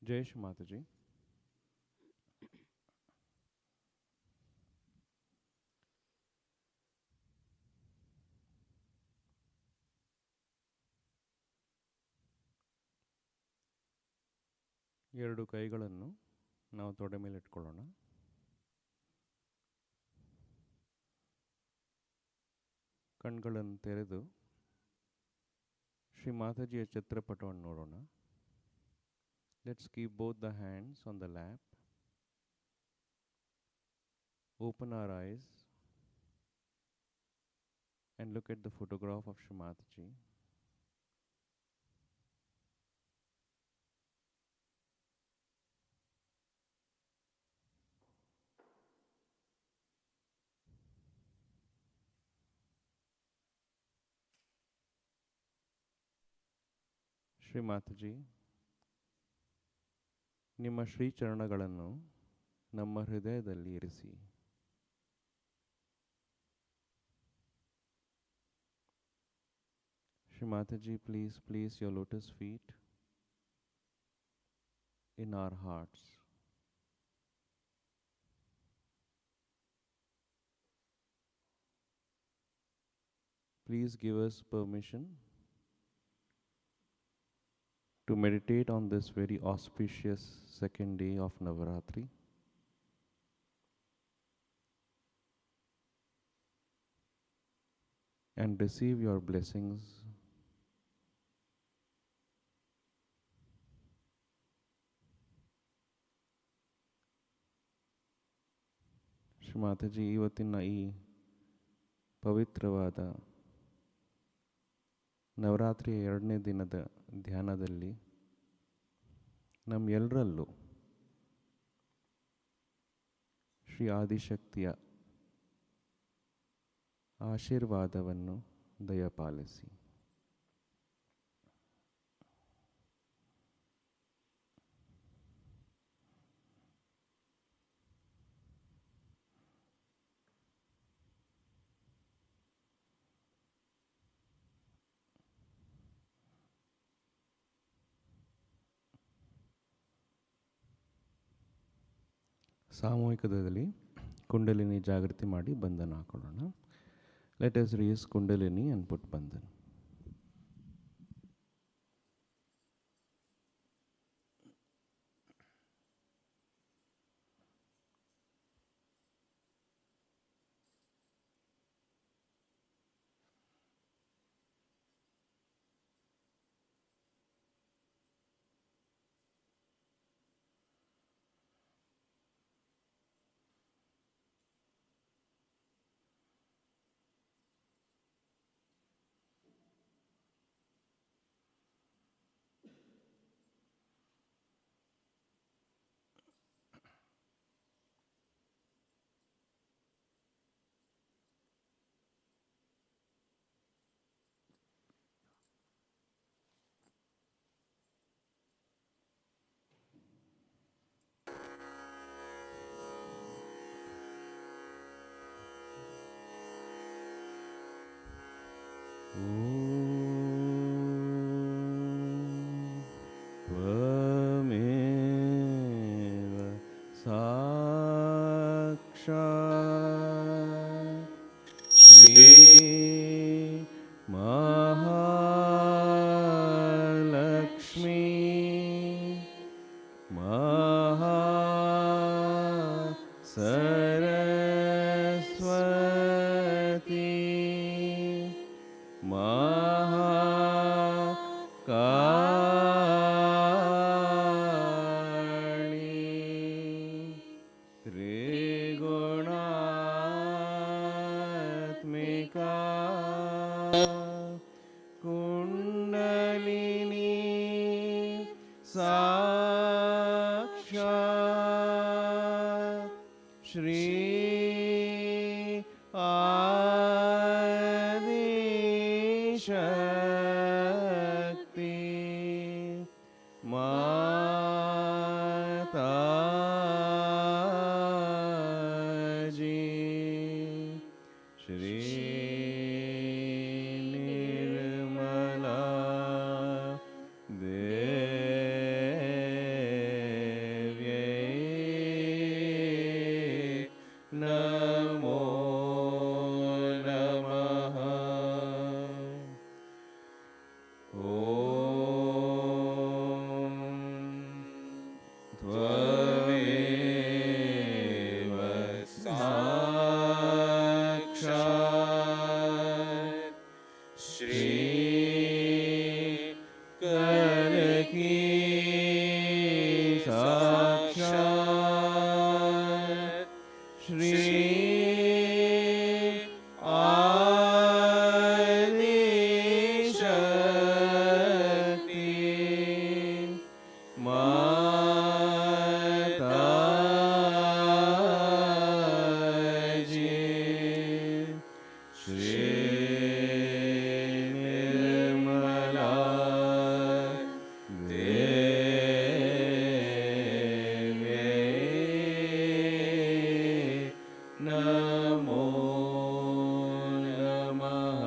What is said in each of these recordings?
जय श्री माता जी। ಎರಡು ಕೈಗಳನ್ನು ನಾವು ತೊಡೆ ಮೇಲೆ ಇಟ್ಕೊಳ್ಳೋಣ. ಕಣ್ಗಳನ್ನು ತೆರೆದು ಶ್ರೀ ಮಾತಾಜಿಯ ಚಿತ್ರಪಟವನ್ನು ನೋಡೋಣ. Let's keep both the hands on the lap. Open our eyes and look at the photograph of Shri Mataji. Shri Mataji, ನಿಮ್ಮ ಶ್ರೀಚರಣಗಳನ್ನು ನಮ್ಮ ಹೃದಯದಲ್ಲಿ ಇರಿಸಿ. Shri Mataji, please place your lotus feet in our hearts. Please give us permission to meditate on this very auspicious second day of Navaratri. And receive your blessings Shri Mataji. ಇವತ್ತಿನ ಈ ಪವಿತ್ರವಾದ ನವರಾತ್ರಿಯ 2ನೇ ದಿನದ ಧ್ಯಾನದಲ್ಲಿ ನಮ್ಮೆಲ್ಲರಲ್ಲೂ ಶ್ರೀ ಆದಿಶಕ್ತಿಯ ಆಶೀರ್ವಾದವನ್ನು ದಯಪಾಲಿಸಿ. ಸಾಮೂಹಿಕದಲ್ಲಿ ಕುಂಡಲಿನಿ ಜಾಗೃತಿ ಮಾಡಿ ಬಂಧನ ಹಾಕೊಳ್ಳೋಣ. Let us raise Kundalini and put Bandhan. Shri Mahalakshmi Saraswati Mahakali त्रिगुणात्मिका kundalini साक्षात् श्री आदिशक्ति माताजी श्री निर्मला देव्यै नमो नमः। त्वमेव साक्षात् श्री कनकी साक्षात् श्री आदिशक्ति माताजी श्री निर्मला देव्यै नमो नमः।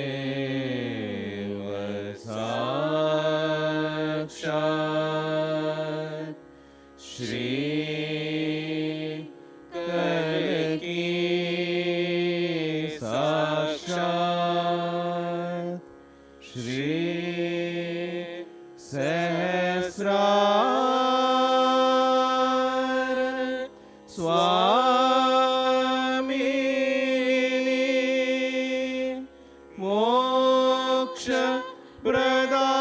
त्वमेव साक्षात् श्री कनकी साक्षात् श्री सहस्रार स्वामिनी मोक्ष प्रदायनी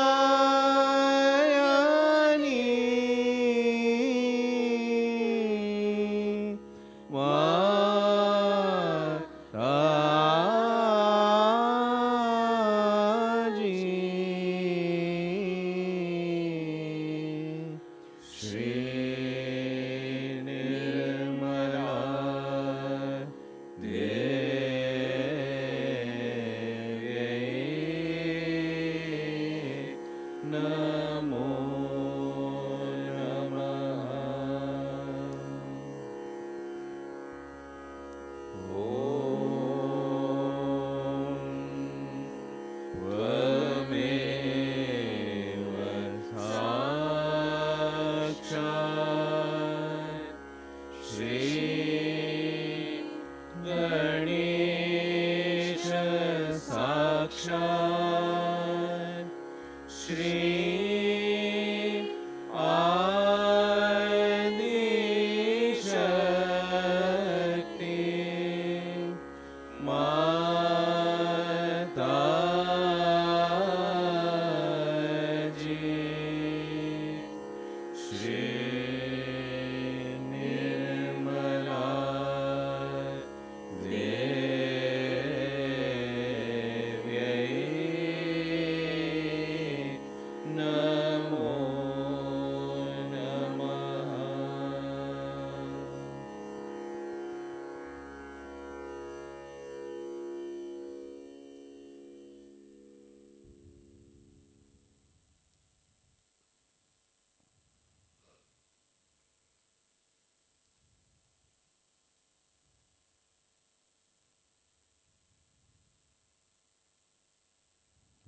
माताजी श्री निर्मला देव्यै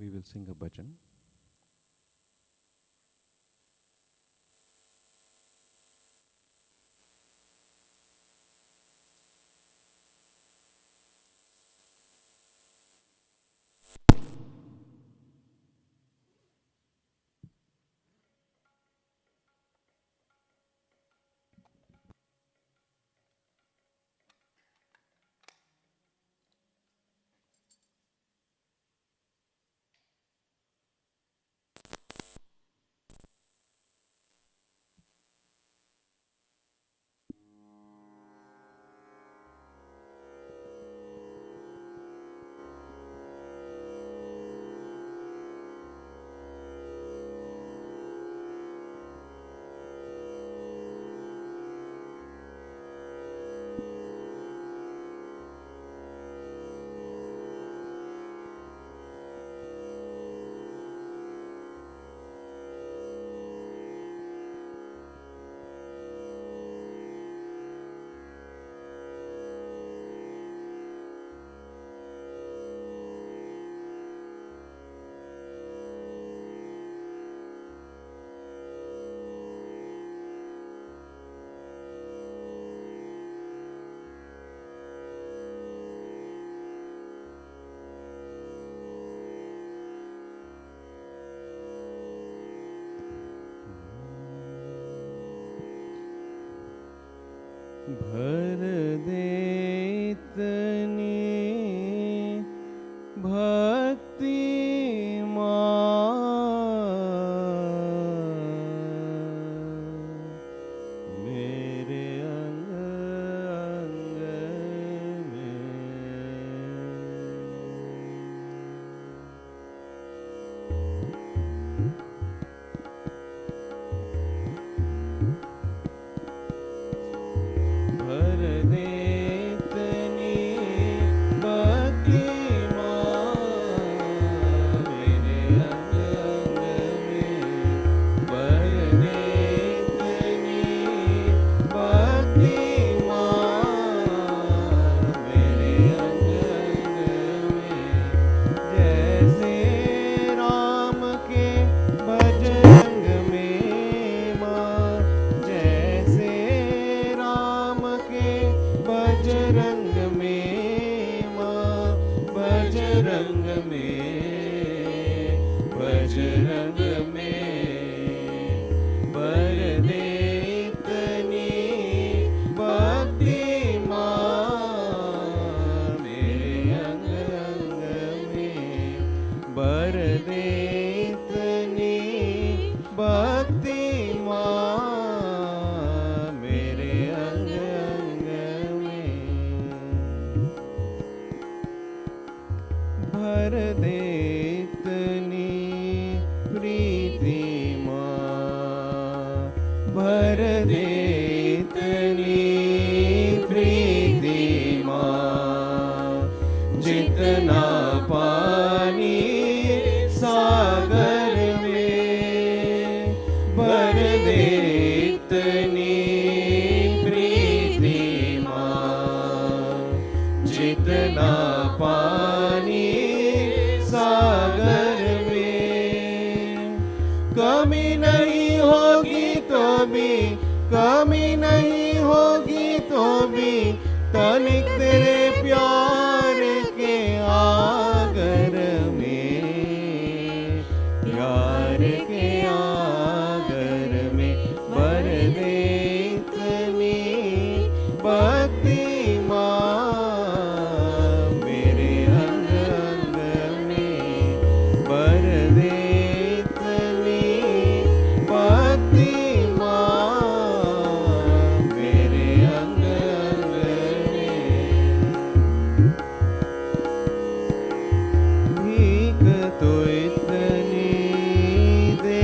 we will sing a bhajan. भर दे इतनी भक्ति मेरे अंग अंग में भर दे इतनी भक्ति मेरे अंग अंग में भर दे इतनी भक्ति मेरे अंग अंग में जैसे राम के भजरंग में माँ जैसे राम के बजरंग में माँ बजरंग में भर दे इतनी भक्ति मेरे अंग अंग में भर दे इतनी भक्ति मेरे अंग अंग में भर दे इतनी प्रीति भर दे इतनी प्रीति जितना पानी सागर में भर दे इतनी प्रीति जितना पानी सागर में कमी नहीं होगी तो भी कमी नहीं होगी तो भी तनिक तेरे प्यार के आगर में प्यार के आगर में भर दे इतनी भक्ति मेरे अंग अंग में भर दे इतनी भक्ति मेरे अंग अंग में भीख तो इतनी दे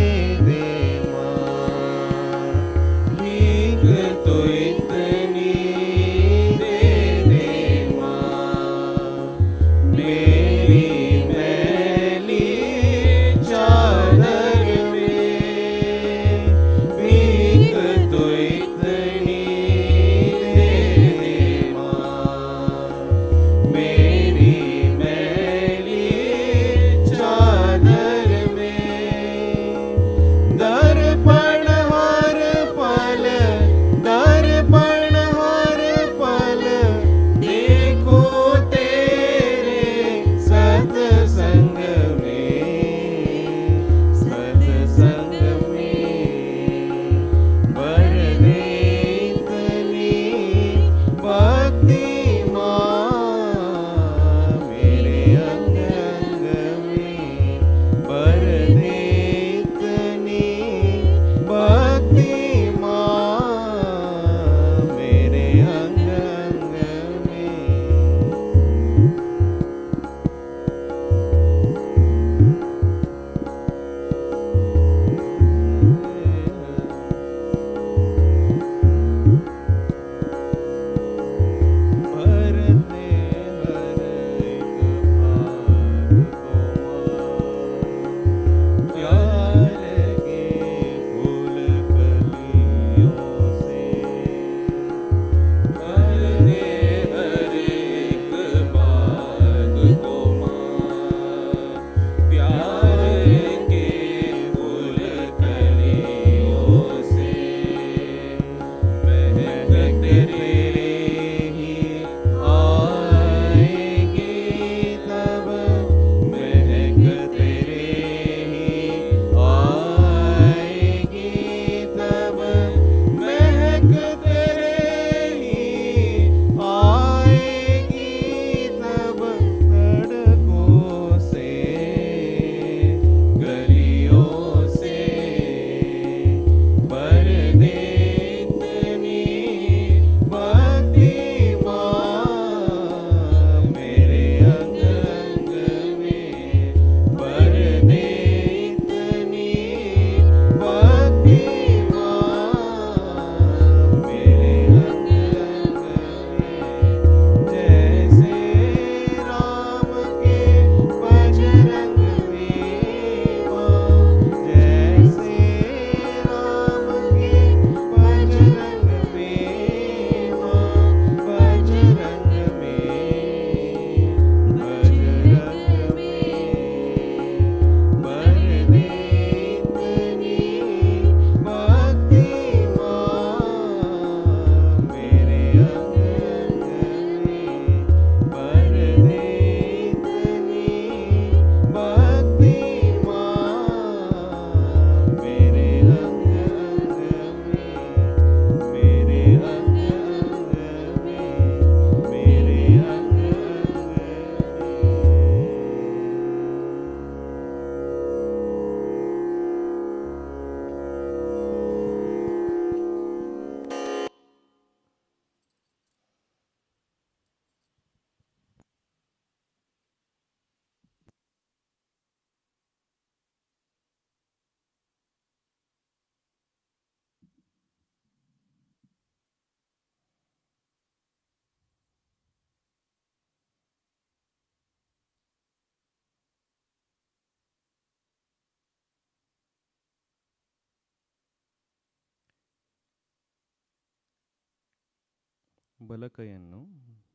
ಬಲ ಕೈಯನ್ನು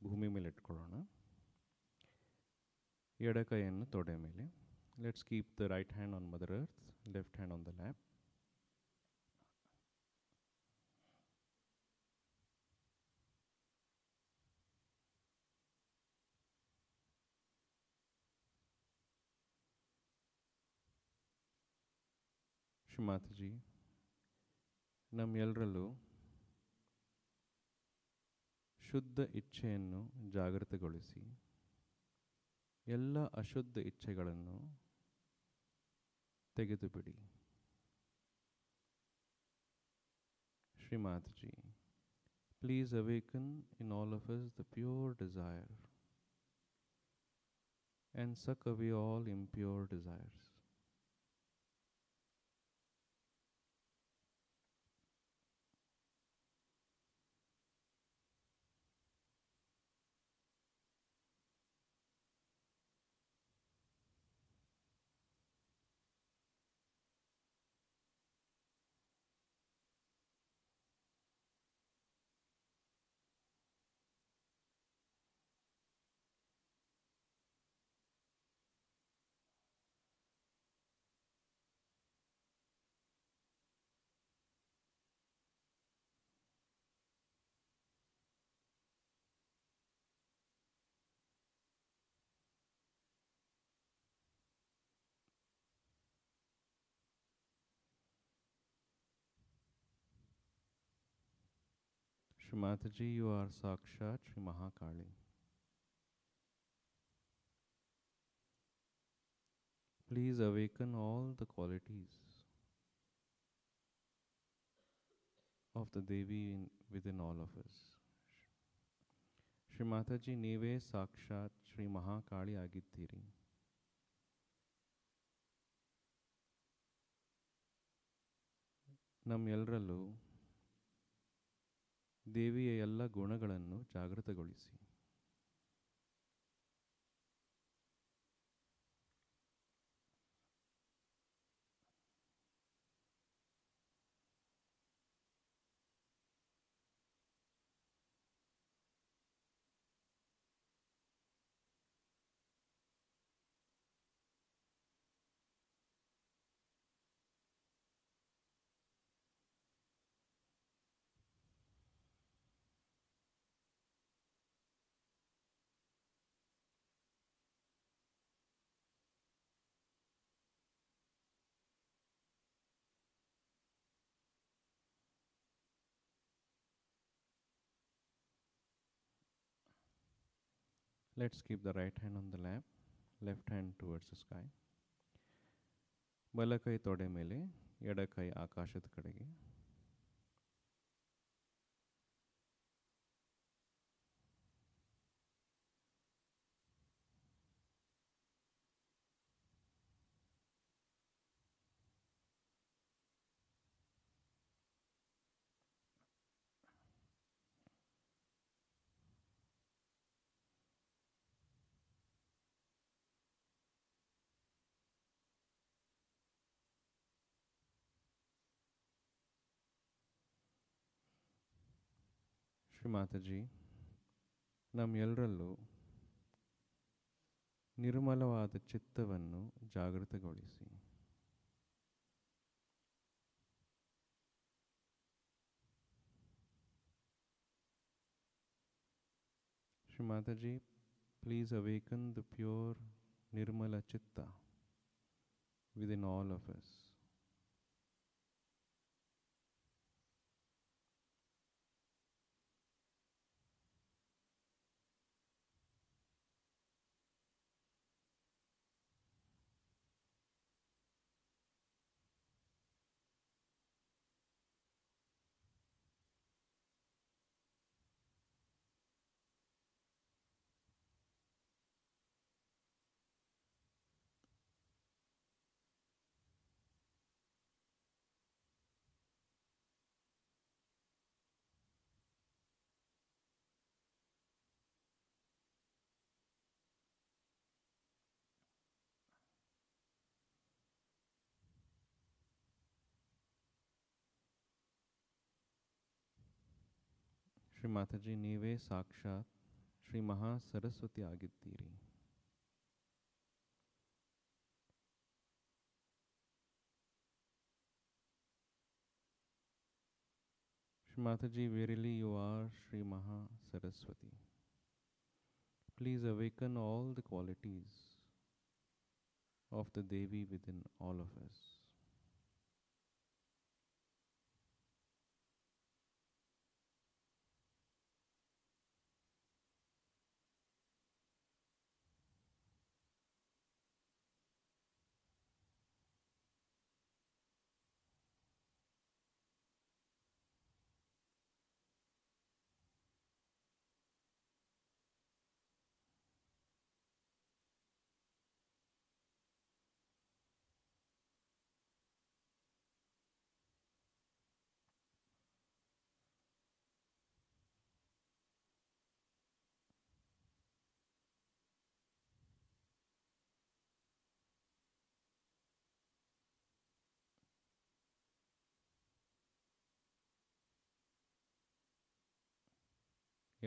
ಭೂಮಿ ಮೇಲೆ ಇಟ್ಕೊಳ್ಳೋಣ. ಎಡ ಕೈಯನ್ನು ತೊಡೆ ಮೇಲೆ. Let's keep the right hand on mother earth, left hand on the lap. Shrimataji, ನಮ್ಮೆಲ್ಲರಲ್ಲೂ ಶುದ್ಧ ಇಚ್ಛೆಯನ್ನು ಜಾಗೃತಗೊಳಿಸಿ ಎಲ್ಲ ಅಶುದ್ಧ ಇಚ್ಛೆಗಳನ್ನು ತೆಗೆದುಬಿಡಿ. ಶ್ರೀಮಾತಾಜಿ, please awaken in all of us the pure desire and suck away all impure desires. Shri Mataji, you are Sakshat Shri Mahakali. Please awaken all the qualities of the Devi within all of us. Shri Mataji, ನೀವೇ ಸಾಕ್ಷಾತ್ ಶ್ರೀ ಮಹಾಕಾಳಿ ಆಗಿದ್ದೀರಿ. ನಮ್ಮೆಲ್ಲರಲ್ಲೂ ದೇವಿಯ ಎಲ್ಲ ಗುಣಗಳನ್ನು ಜಾಗೃತಗೊಳಿಸಿ. Let's keep the right hand on the lap, left hand towards the sky. ಬಲ ಕೈ ತೊಡೆ ಮೇಲೆ, ಎಡ ಕೈ ಆಕಾಶದ ಕಡೆಗೆ. ಶ್ರೀ ಮಾತಾಜಿ, ನಮ್ಮೆಲ್ಲರಲ್ಲೂ ನಿರ್ಮಲವಾದ ಚಿತ್ತವನ್ನು ಜಾಗೃತಗೊಳಿಸಿ. Shri Mataji, please awaken the pure Nirmala Chitta within all of us. Shri Mataji ನೀವೇ ಸಾಕ್ಷಾತ್ ಶ್ರೀ ಮಹಾ ಸರಸ್ವತಿ ಆಗಿದ್ದೀರಿ. Shri Mataji, verily you are Shri Maha Saraswati. Please awaken all the qualities of the Devi within all of us.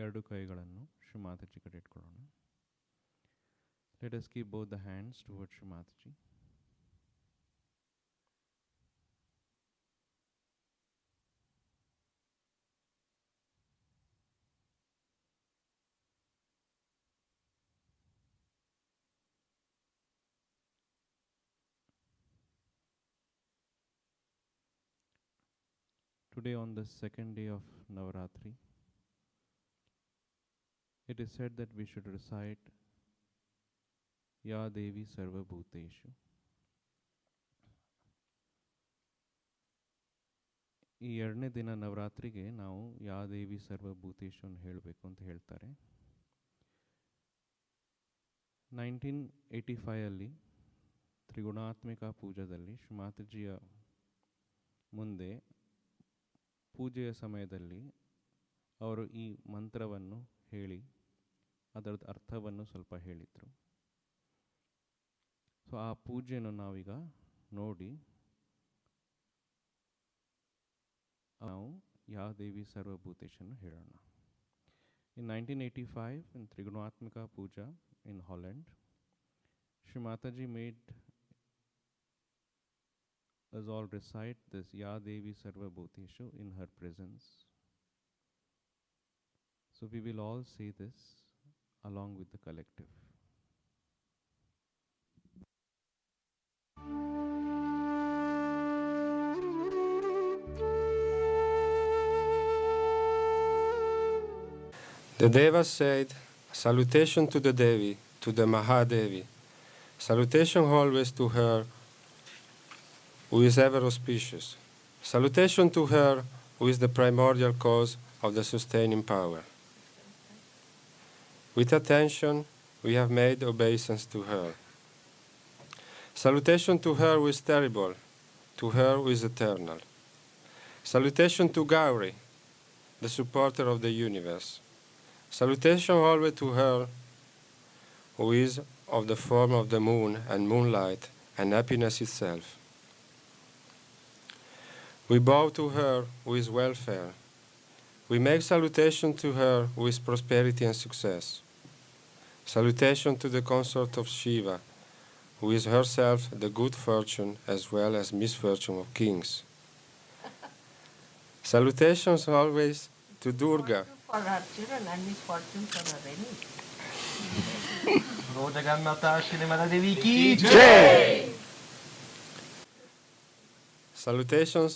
ಎರಡು ಕೈಗಳನ್ನು ಶ್ರೀ ಮಾತಾಜಿ ಕಡೆ ಇಟ್ಕೊಳ್ಳೋಣ. Let us keep both the hands towards Shri Mataji. Today on the second day of Navaratri, it is said that we should recite Ya Devi Sarva Bhuteshu. ಈ ಎರಡನೇ ದಿನ ನವರಾತ್ರಿಗೆ ನಾವು ಯಾ ದೇವಿ ಸರ್ವಭೂತೇಶು ಅಂತ ಹೇಳಬೇಕು ಅಂತ ಹೇಳ್ತಾರೆ. 1985 ತ್ರಿಗುಣಾತ್ಮಿಕ ಪೂಜಾದಲ್ಲಿ ಶ್ರೀ ಮಾತಾಜಿಯ ಮುಂದೆ ಪೂಜೆಯ ಸಮಯದಲ್ಲಿ ಅವರು ಈ ಮಂತ್ರವನ್ನು ಹೇಳಿ ಅದರದ ಅರ್ಥವನ್ನು ಸ್ವಲ್ಪ ಹೇಳಿದರು. ಸೊ ಆ ಪೂಜೆಯನ್ನು ನಾವೀಗ ನೋಡಿ ನಾವು ಯಾ ದೇವಿ ಸರ್ವಭೂತೇಶನ್ನು ಹೇಳೋಣ. In 1985, in Trigunatmika Puja in Holland, Shri Mataji made us all recite this Ya Devi Sarva Bhuteshu in her presence. So we will all say this along with the collective. The Devas said, salutation to the Devi, to the Mahadevi. Salutation always to her who is ever auspicious. Salutation to her who is the primordial cause of the sustaining power. With attention, we have made obeisance to her. Salutation to her who is terrible, to her who is eternal. Salutation to Gauri, the supporter of the universe. Salutation always to her who is of the form of the moon and moonlight and happiness itself. We bow to her who is welfare. We make salutation to her who is prosperity and success. Salutation to the consort of Shiva, who is herself the good fortune as well as misfortune of kings. Salutations always to Durga. For her children and misfortune for her enemies. Salutations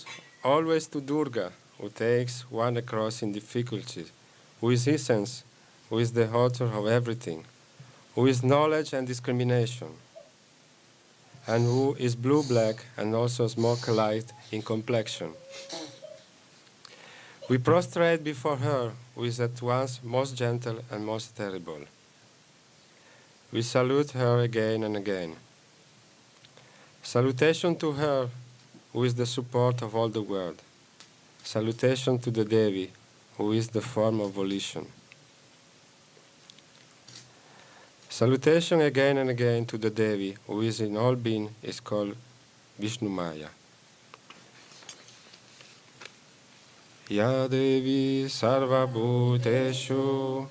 always to Durga, who takes one across in difficulties, who is essence, who is the author of everything, who is knowledge and discrimination, and who is blue-black and also smoke light in complexion. We prostrate before her, who is at once most gentle and most terrible. We salute her again and again. Salutation to her, who is the support of all the world. Salutation to the Devi, who is the form of volition. Salutation again and again to the Devi, who is in all being, is called Mahamaya. Ya Devi Sarvabhuteshu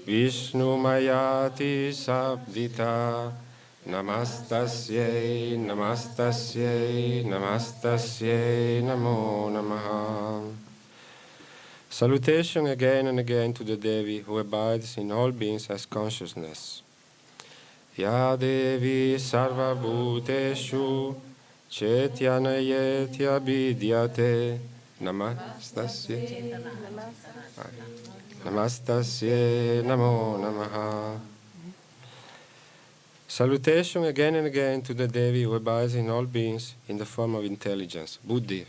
Vishnu Mayati Sabdita Namastasyai Namastasyai Namastasyai Namo Namaha. Salutation again and again to the Devi who abides in all beings as consciousness. Ya Devi Sarvabhuteshu Chetyanayetya Vidyate Namastasye Namastasye Namo Namaha. Salutation again and again to the Devi who abides in all beings in the form of intelligence, Buddhi.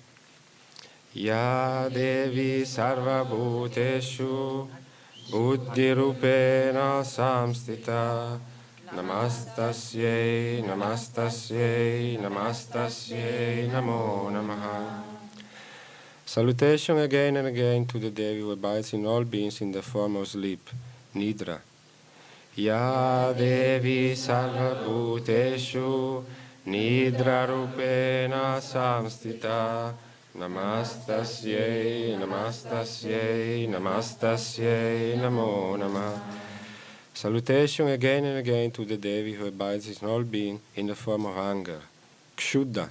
Ya Devi Sarvabhuteshu Buddhirupena Samstita Namastasyai Namastasyai Namastasyai Namo Namaha. Salutation again and again to the Devi who abides in all beings in the form of sleep, Nidra. Ya Devi Sarvabhuteshu Nidra Rupena Samstita Namastasyai Namastasyai Namastasyai Namo Namah. Salutation again and again to the Devi who abides in all being in the form of anger, Kshuddha.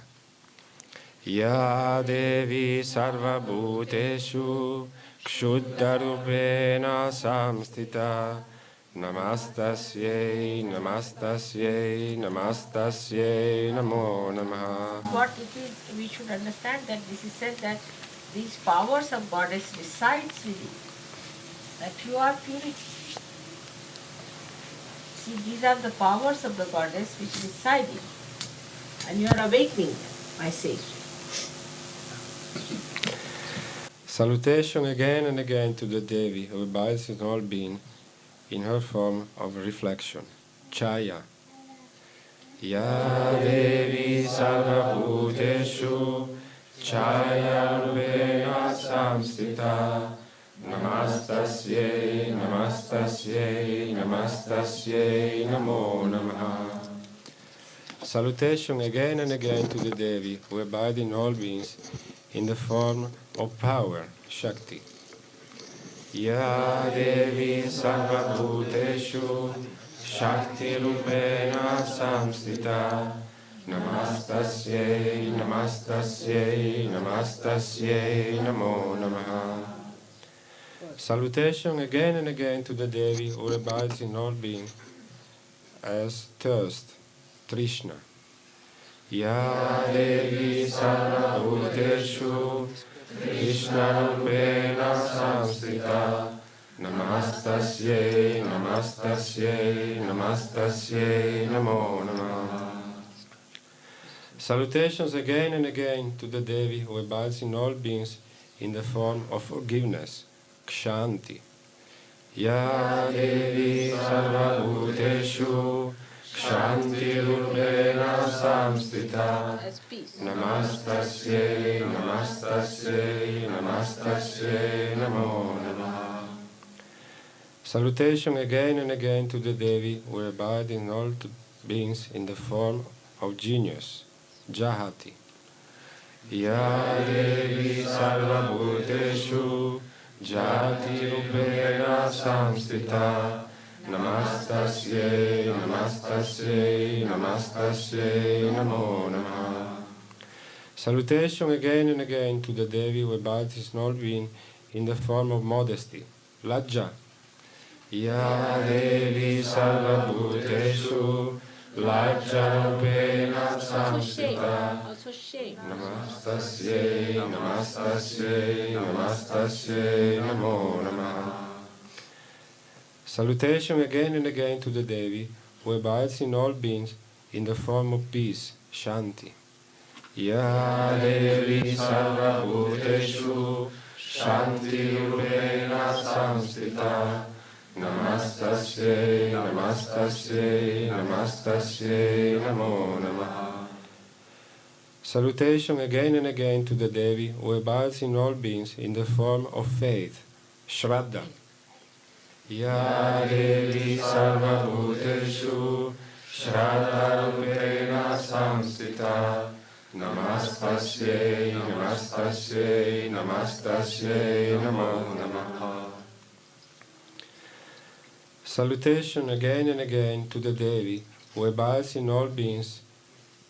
Ya Devi Sarvabhuteshu Kshuddha Rupena Samstita Namastasyai Namastasyai Namastasyai Namo Namaha. What it is, we should understand that this is said that these powers of goddess resides with you, that you are purity. See, these are the powers of the goddess which reside in you, and you are awakening them, I say. Salutation again and again to the Devi who abides in all being in her form of reflection, Chaya. Ya Devi Sarvabhuteshu Chaya Rupena Samstita Namastasyai Namastasyai Namastasyai Namo Namaha. Salutation again and again to the Devi who abide in all beings in the form of power, Shakti. Ya Devi Sarvabhuteshu Shakti Rupena Samstita Namastasyai Namastasyai Namastasyai Namo Namaha. Salutation again and again to the Devi who abides in all being as thirst, Trishna. Ya Devi Sarvabhuteshu Krishna Rupena Samstita Namastasyai Namastasyai Namastasyai Namo Namaha. Salutations again and again to the Devi who abides in all beings in the form of forgiveness, Kshanti. Ya Devi Sarvabhuteshu Kshanti Rupena Samstita Namastasyai Namastasyai Namastasyai Namo Namaha. Salutation again and again to the Devi who abide in all beings in the form of genius, Jahati. Ya Devi Sarvabhuteshu Jati Rupena Samstita Namastasyai Namastasyai Namastasyai Namo Namaha. Salutation again and again to the Devi who abides in all being in the form of modesty, Lajja. Ya Devi Sarvabhuteshu Lajja Rupena Samstita Also shame. Namastasyai Namastasyai Namastasyai Namo Namaha. Salutation again and again to the Devi who abides in all beings in the form of peace, Shanti. Ya Devi Sarvabhuteshu Shanti Rupena Samstita Namastasyai Namastasyai Namastasyai Namo Namaha. Salutation again and again to the Devi who abides in all beings in the form of faith, Shraddha. Ya Devi Sarvabhuteshu Shraddha Rupena Samstita Namastasyai, namastasyai, namastasyai, namo namaha. Salutation again and again to the Devi who abides in all beings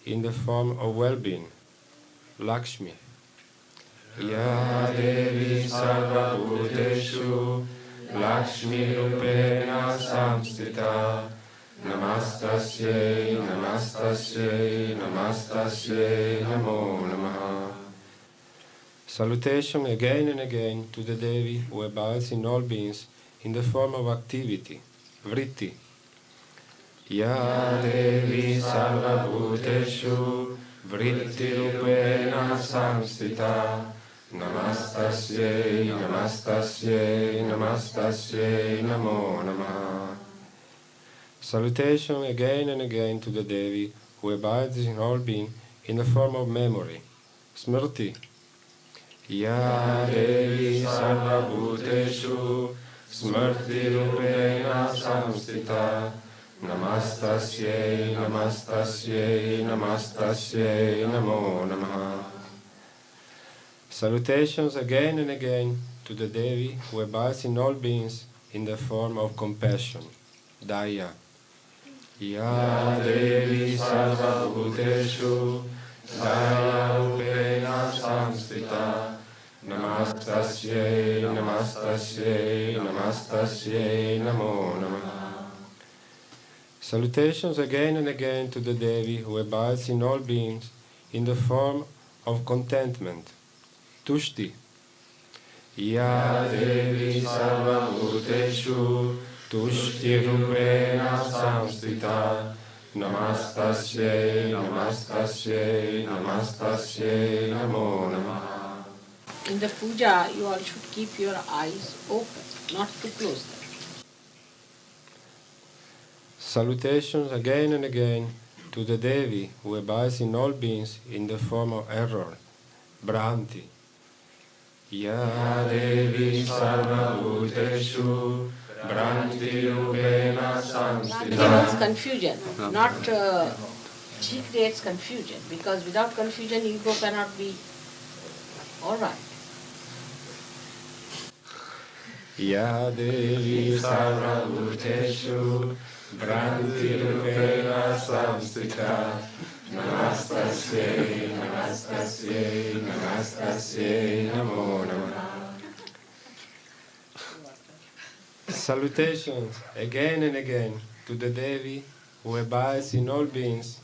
in the form of well-being, Lakshmi. Ya Devi Sarva Bhuteshu Lakshmi Rupena Samstita Namastasyai, namastasyai, namastasyai, namo namaha. Salutation again and again to the Devi who abides in all beings in the form of activity, vritti. Ya Devi Sarva Bhuteshu vritti rupena samstita Namastasyai, namastasyai, namastasyai, namo namaha. Salutation again and again to the Devi who abides in all being in the form of memory, smrti. Ya Devi Sarva Bhuteshu smrti rupena samstita Namastasyai, namastasyai, namastasyai, namo namaha. Salutations again and again to the Devi who abides in all beings in the form of compassion, daya. Ya Devi Sarva Bhuteshu Daya Rupena Samstita Namastasyai, namastasyai, namastasyai, namo namaha. Salutations again and again to the Devi who abides in all beings in the form of contentment, tushti. Ya Devi Sarva Bhuteshu Tushti Rupena Samstita Namastasyai, namastasyai, namastasyai, namo namaha. In the puja, you all should keep your eyes open, not to close them. Salutations again and again to the Devi who abides in all beings in the form of error, Bhranti. Ya Devi Sarva Bhuteshu Bhranti Rupena Bhranti Samstita. means confusion, not she creates confusion, because without confusion ego cannot be alright. Ya Devi Sarva Bhuteshu Bhranti Rupena Samstita Namastasyai, namastasyai, namastasyai, namo namaha. Salutations again and again to the Devi who abides in all beings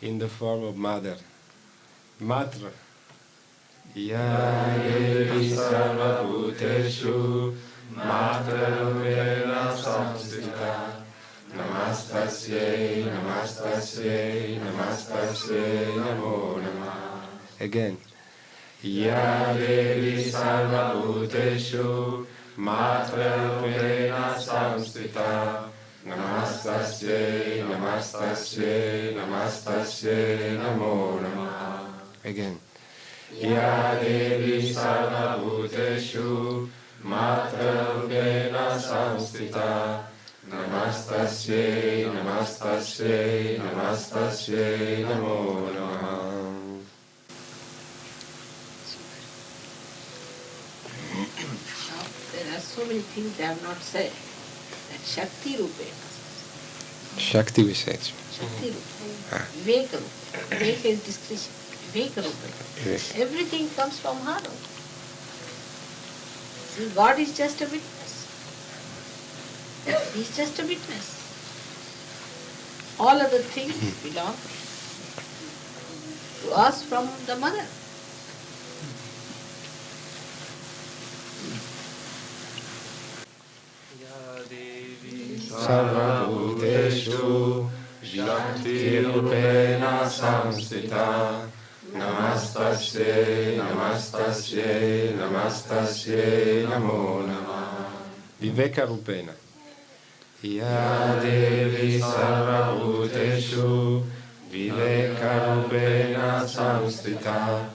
in the form of Mother, Matra. Ya Devi Sarva Bhuteshu Matra Rupena Samstita Namastasyai, namastasyai, namastasyai, namo namaha. Again. Ya Devi Sarva Bhuteshu Matra Rupena Samstita Namastasyai, namastasyai, namastasyai, namo namaha. Again. Ya Devi Sarva Bhuteshu Matra Rupena Samstita Namastasyai, namastasyai, namastasyai, namo namaha. Now, there are so many things they have not said. That Shakti Rupena. Shakti Visesh. Shakti Rupena. Viveka Rupena. Viveka is discretion. Viveka Rupena. Everything comes from her. See, God is just a witness. He is just a witness. All other things belong to us from the mother. Sarva Bhuteshu Shakti Rupena Samstita Namastasyai, namastasyai, namastasyai, namo namaha. Viveka Rupena. Ya Devi Sarva Bhuteshu Viveka Rupena Samstita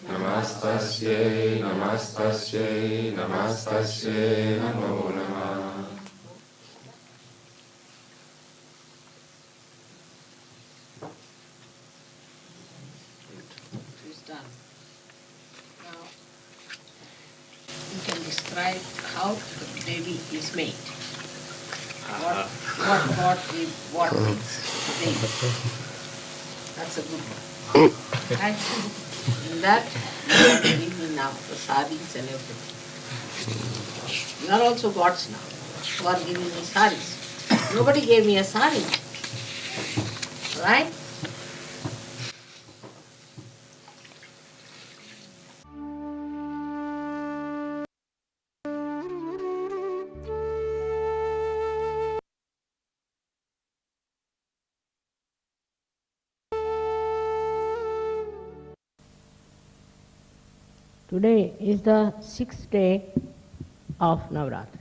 Namastasyai, namastasyai, namastasyai, namo namaha. describe how Devi is made. What is Devi? That's a good one. And in that you are giving me now the saris and everything. You are also gods now, who are giving me saris. Nobody gave me a sari. Right? Today is the 6th day of Navaratri.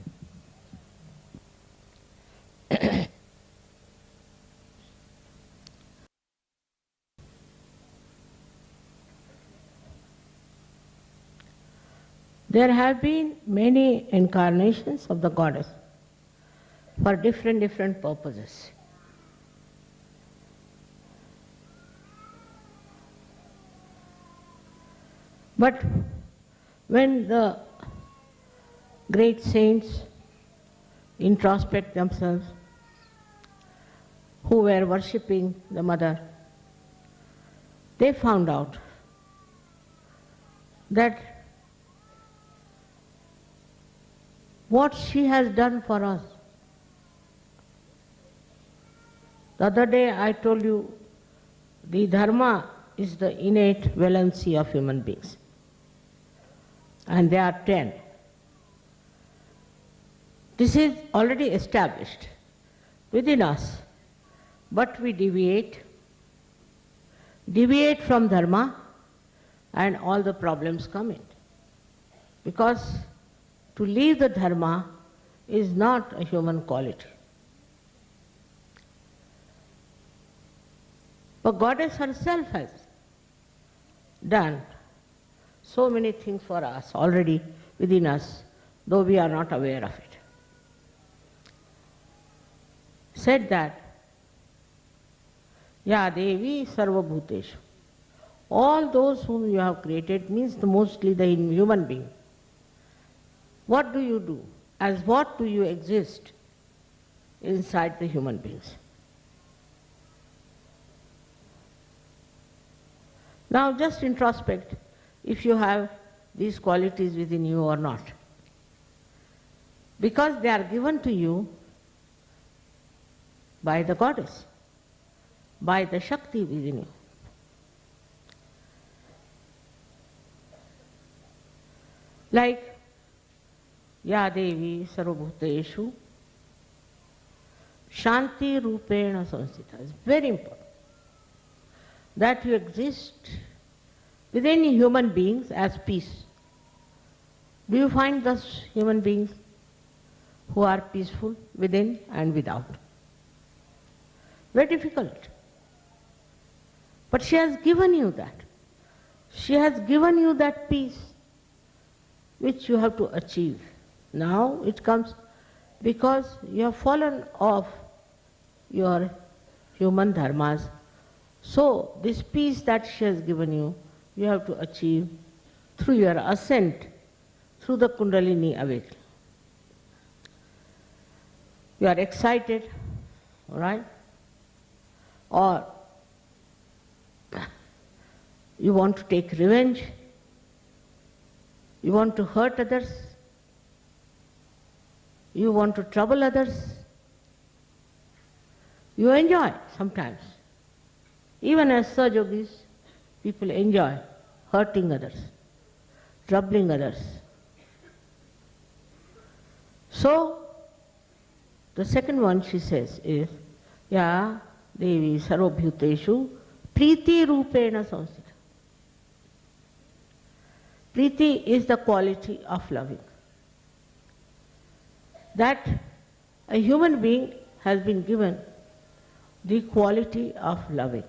There have been many incarnations of the goddess for different purposes. But when the great saints introspect themselves, who were worshipping the Mother, they found out that what she has done for us. The other day I told you the Dharma is the innate valency of human beings. And there are 10. This is already established within us, but we deviate from Dharma and all the problems come in. Because to leave the Dharma is not a human quality. But Goddess herself has done so many things for us already within us, though we are not aware of it. Said that, Ya Devi Sarva Bhuteshu. All those whom you have created means mostly the human being. What do you do? As what do you exist inside the human beings? Now just introspect if you have these qualities within you or not. Because they are given to you by the Goddess, by the Shakti within you. Like Ya Devi Sarvabhuteshu Shanti Rupena Samsita. It's very important that you exist within human beings as peace. Do you find those human beings who are peaceful within and without? Very difficult. But she has given you that. She has given you that peace which you have to achieve. Now it comes because you have fallen off your human dharmas. So this peace that she has given you, you have to achieve through your ascent, through the Kundalini awakening. You are excited, all right? Or you want to take revenge, you want to hurt others, you want to trouble others. You enjoy sometimes. Even as Sajogis, people enjoy hurting others, troubling others. So, the second one she says is, Ya Devi Sarvabhuteshu Priti Rupena Samsita. Priti is the quality of loving. That a human being has been given the quality of loving.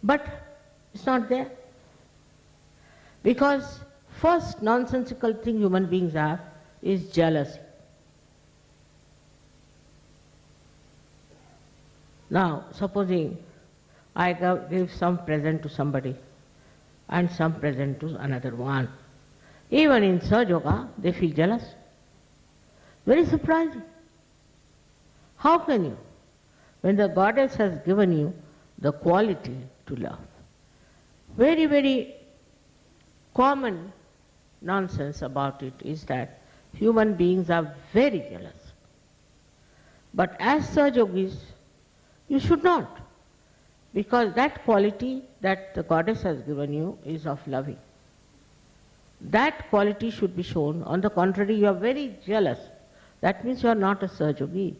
But it's not there. Because first nonsensical thing human beings have is jealousy. Now, supposing I give some present to somebody and some present to another one. Even in Sahaja, they feel jealous. Very surprising. How can you? When the goddess has given you the quality to love. Very, very common nonsense about it is that human beings are very jealous. But as Sahajogis, you should not, because that quality that the goddess has given you is of loving. That quality should be shown. On the contrary, you are very jealous. That means you are not a Sahajogi,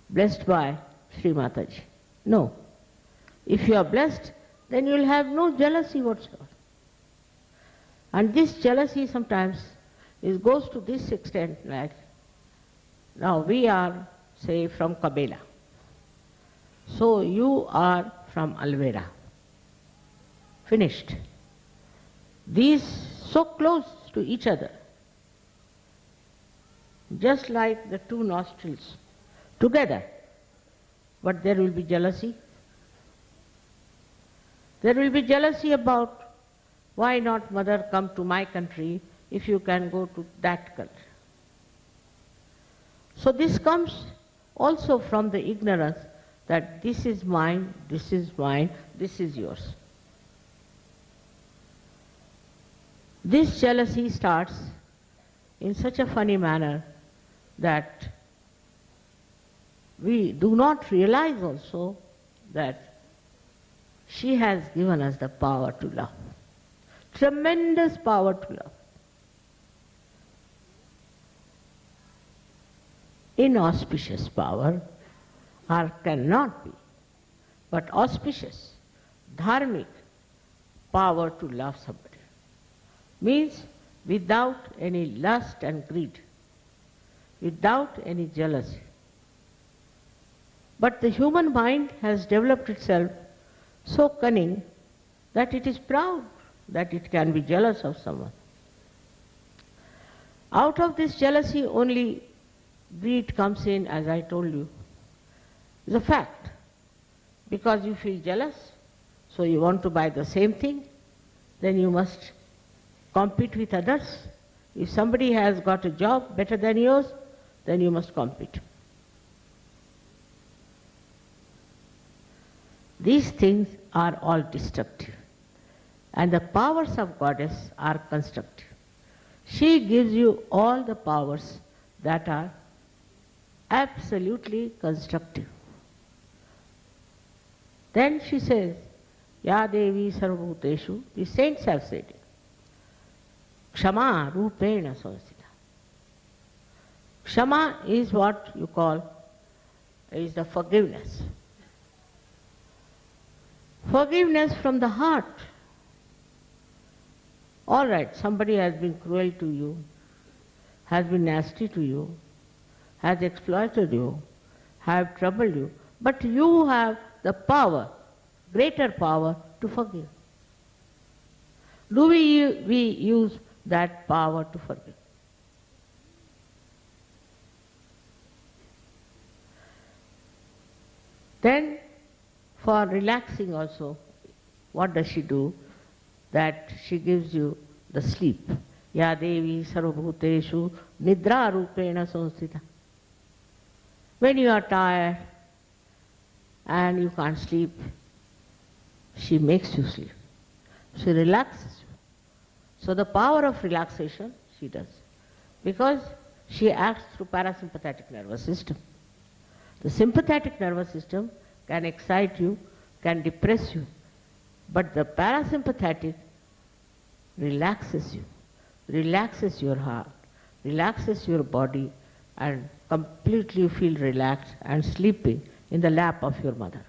blessed by Sri Mataji. No. If you are blessed, then you will have no jealousy whatsoever. And this jealousy sometimes goes to this extent, like, now we are, say, from Kabela. So you are from Alvera. Finished. These so close to each other, just like the two nostrils together. But there will be jealousy. There will be jealousy about why not mother come to my country if you can go to that country. So this comes also from the ignorance that this is mine, this is mine, this is yours. This jealousy starts in such a funny manner that we do not realize also that she has given us the power to love. Tremendous power to love. Inauspicious power, or cannot be, but auspicious, dharmic power to love somebody. Means without any lust and greed, without any jealousy. But the human mind has developed itself so cunning that it is proud that it can be jealous of someone. Out of this jealousy only greed comes in, as I told you. It's a fact. Because you feel jealous, so you want to buy the same thing, then you must compete with others. If somebody has got a job better than yours, then you must compete. These things are all destructive. And the powers of Goddess are constructive. She gives you all the powers that are absolutely constructive. Then she says, Ya Devi Sarvabhuteshu, the saints have said it. Kshama Rupena Samsita. Kshama is what you call, is the forgiveness. Forgiveness from the heart. All right, somebody has been cruel to you, has been nasty to you, has exploited you, have troubled you, but you have the power, greater power to forgive. Do we use that power to forgive? Then, for relaxing also, what does she do? That she gives you the sleep. Ya Devi Sarvabhuteshu Nidra Rupena Samsthita. When you are tired and you can't sleep, she makes you sleep. She relaxes you. So the power of relaxation she does. Because she acts through parasympathetic nervous system. The sympathetic nervous system can excite you, can depress you. But the parasympathetic relaxes you, relaxes your heart, relaxes your body, and completely you feel relaxed and sleeping in the lap of your mother.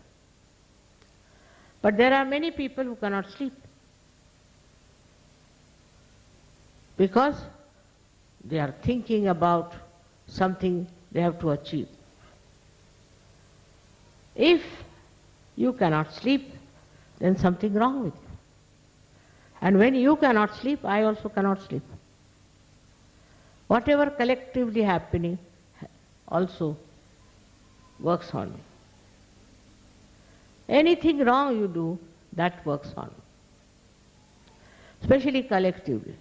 But there are many people who cannot sleep because they are thinking about something they have to achieve. If you cannot sleep, then something wrong with you. And when you cannot sleep, I also cannot sleep. Whatever collectively happening also works on me. Anything wrong you do, that works on me. Especially collectively.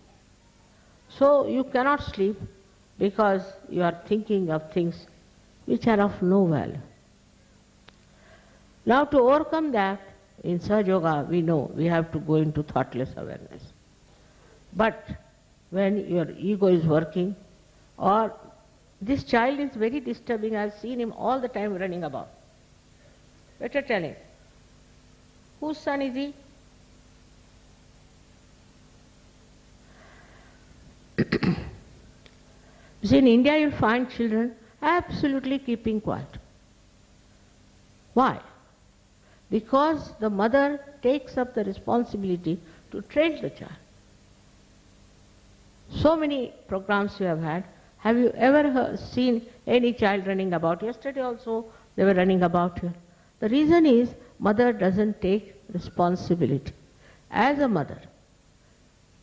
So you cannot sleep because you are thinking of things which are of no value. Now to overcome that, in Sahaja Yoga we know we have to go into thoughtless awareness. But when your ego is working, or this child is very disturbing, I have seen him all the time running about. Better tell him. Whose son is he? You see, in India you'll find children absolutely keeping quiet. Why? Because the mother takes up the responsibility to train the child. So many programs you have had. Have you ever seen any child running about? Yesterday also they were running about here. The reason is mother doesn't take responsibility as a mother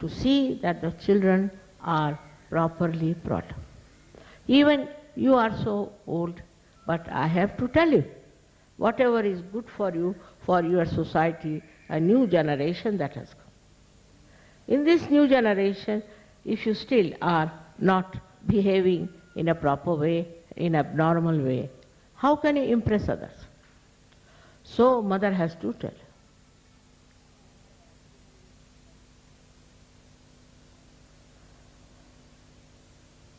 to see that the children are properly brought up. Even you are so old, but I have to tell you, whatever is good for you, for your society, a new generation that has come. In this new generation, if you still are not behaving in a proper way, in an abnormal way, how can you impress others? So mother has to tell.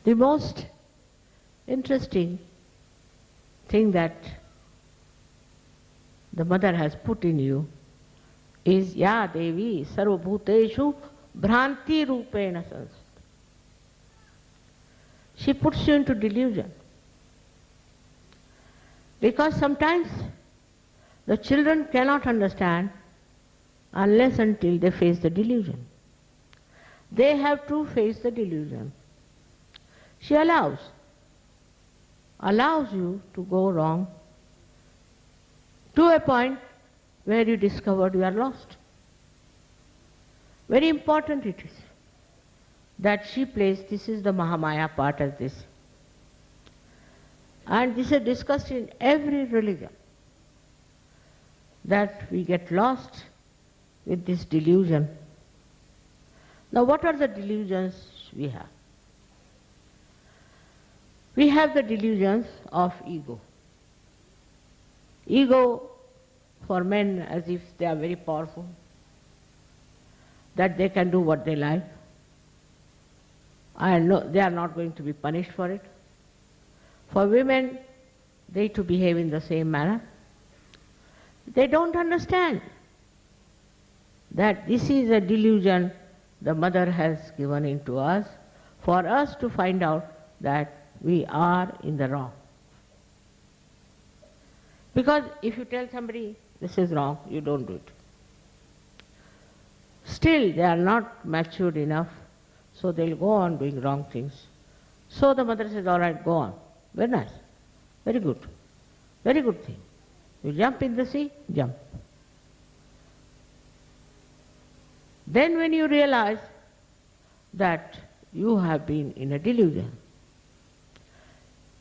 The most interesting thing that the mother has put in you is Ya Devi Sarvabhuteshu Bhranti Rupena Sanskrit. She puts you into delusion. Because sometimes the children cannot understand unless until they face the delusion. They have to face the delusion. She allows you to go wrong to a point where you discovered you are lost. Very important it is that she plays, this is the Mahamaya part of this. And this is discussed in every religion, that we get lost with this delusion. Now what are the delusions we have? We have the delusions of ego. Ego for men as if they are very powerful, that they can do what they like, and they are not going to be punished for it. For women, they to behave in the same manner. They don't understand that this is a delusion the mother has given into us for us to find out that we are in the wrong. Because if you tell somebody this is wrong, you don't do it. Still they are not matured enough, so they'll go on doing wrong things. So the mother says, all right, go on. Very nice. Very good. Very good thing. You jump in the sea, jump. Then when you realize that you have been in a delusion,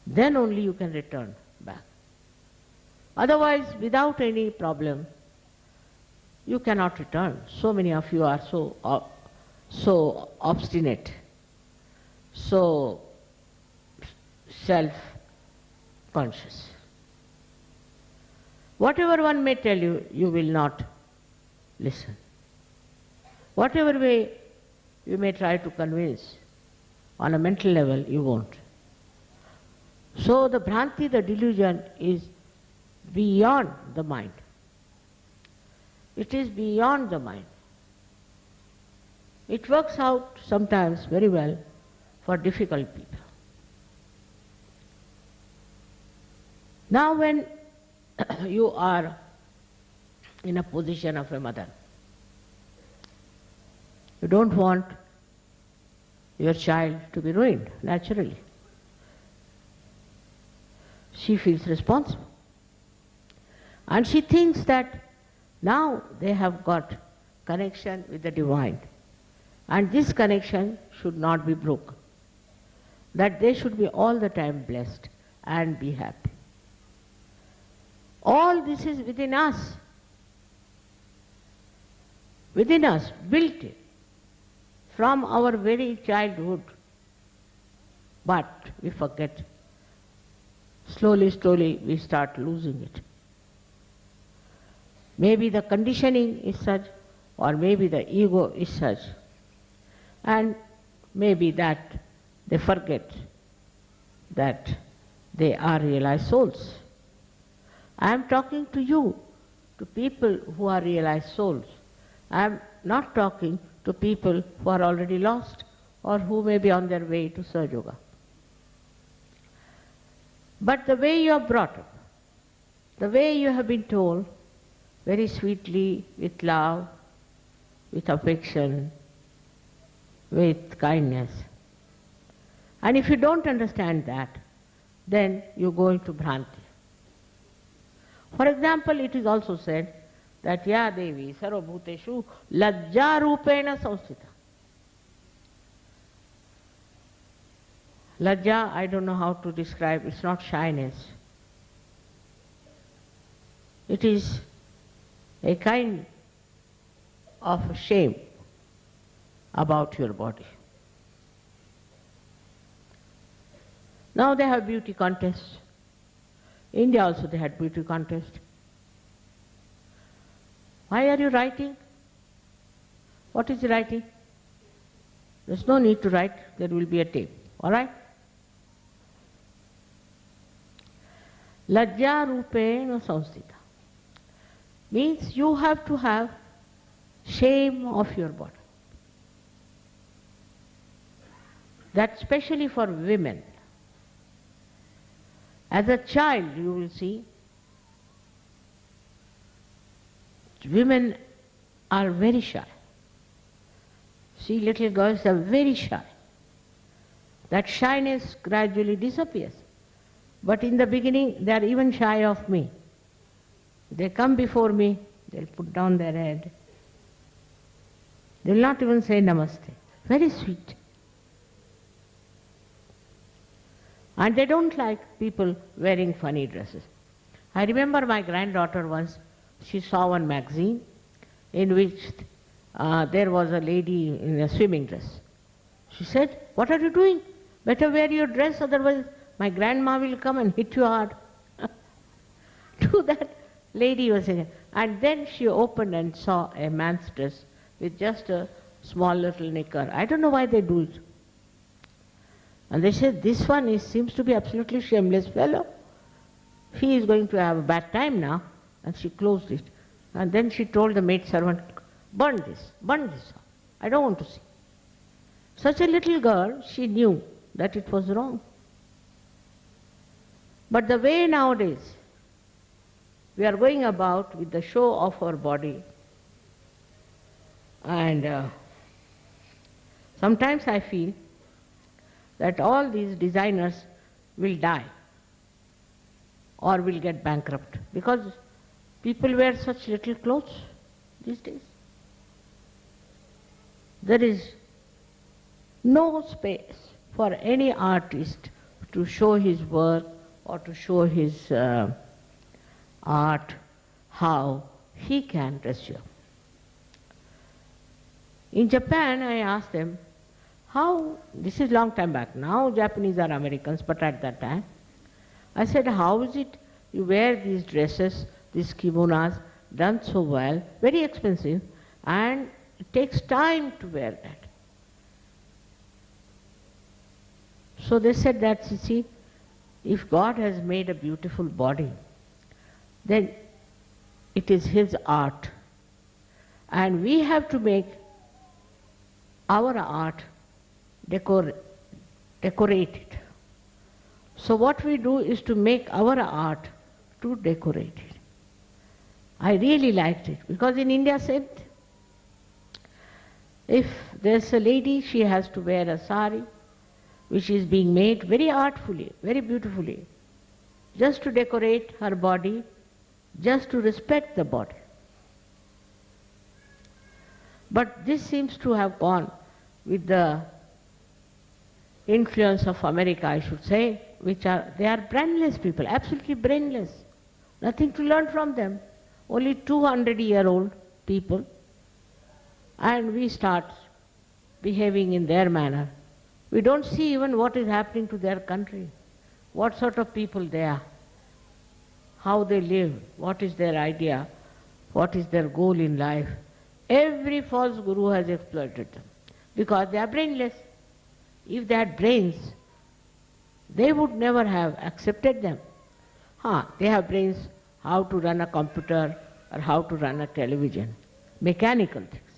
then only you can return back. Otherwise, without any problem, you cannot return. So many of you are so obstinate, so self-conscious. Whatever one may tell you, you will not listen. Whatever way you may try to convince, on a mental level, you won't. So the Bhranti, the delusion, is beyond the mind. It is beyond the mind. It works out sometimes very well for difficult people. Now when you are in a position of a mother, you don't want your child to be ruined, naturally. She feels responsible. And she thinks that now they have got connection with the divine. And this connection should not be broken. That they should be all the time blessed and be happy. All this is within us. Within us, built in. from our very childhood. But we forget. Slowly, slowly we start losing it. Maybe the conditioning is such, or maybe the ego is such, and maybe that they forget that they are realized souls. I am talking to you, to people who are realized souls. I am not talking to people who are already lost or who may be on their way to Sahaja Yoga. But the way you are brought up, the way you have been told, very sweetly, with love, with affection, with kindness. And if you don't understand that, then you go into Bhranti. For example, it is also said that Ya Devi Sarvabhuteshu Lajja Rupena Samsthita. Lajja, I don't know how to describe, it's not shyness. It is a kind of shame about your body. Now they have beauty contests. India also they had beauty contest. Why are you writing? What is writing? There's no need to write, there will be a tape. Alright? Lajja rupena samsthita means you have to have shame of your body. That's especially for women. As a child, you will see, women are very shy. See, little girls are very shy. That shyness gradually disappears. But in the beginning, they are even shy of me. They come before me, they'll put down their head. They'll not even say namaste. Very sweet. And they don't like people wearing funny dresses. I remember my granddaughter once, she saw one magazine in which there was a lady in a swimming dress. She said, "What are you doing? Better wear your dress, otherwise my grandma will come and hit you hard." To that lady was saying, and then she opened and saw a man's dress with just a small little knicker. I don't know why they do it. And they said, "This one seems to be absolutely shameless fellow. He is going to have a bad time now." And she closed it. And then she told the maid servant, burn this. I don't want to see." Such a little girl, she knew that it was wrong. But the way nowadays we are going about with the show of our body, and sometimes I feel that all these designers will die or will get bankrupt because people wear such little clothes these days. There is no space for any artist to show his work or to show his art, how he can dress you. In Japan, I asked them, how, this is long time back, now Japanese are Americans, but at that time, I said, how is it you wear these dresses, these kimonos, done so well, very expensive, and it takes time to wear that. So they said that, you see, if God has made a beautiful body, then it is His art. And we have to make our art decorate it. So what we do is to make our art to decorate it. I really liked it because in India said, if there's a lady, she has to wear a sari which is being made very artfully, very beautifully, just to decorate her body, just to respect the body. But this seems to have gone with the influence of America, I should say, they are brainless people, absolutely brainless. Nothing to learn from them. Only 200-year-old people. And we start behaving in their manner. We don't see even what is happening to their country, what sort of people they are, how they live, what is their idea, what is their goal in life. Every false guru has exploited them because they are brainless. If they had brains, they would never have accepted them. They have brains how to run a computer or how to run a television, mechanical things.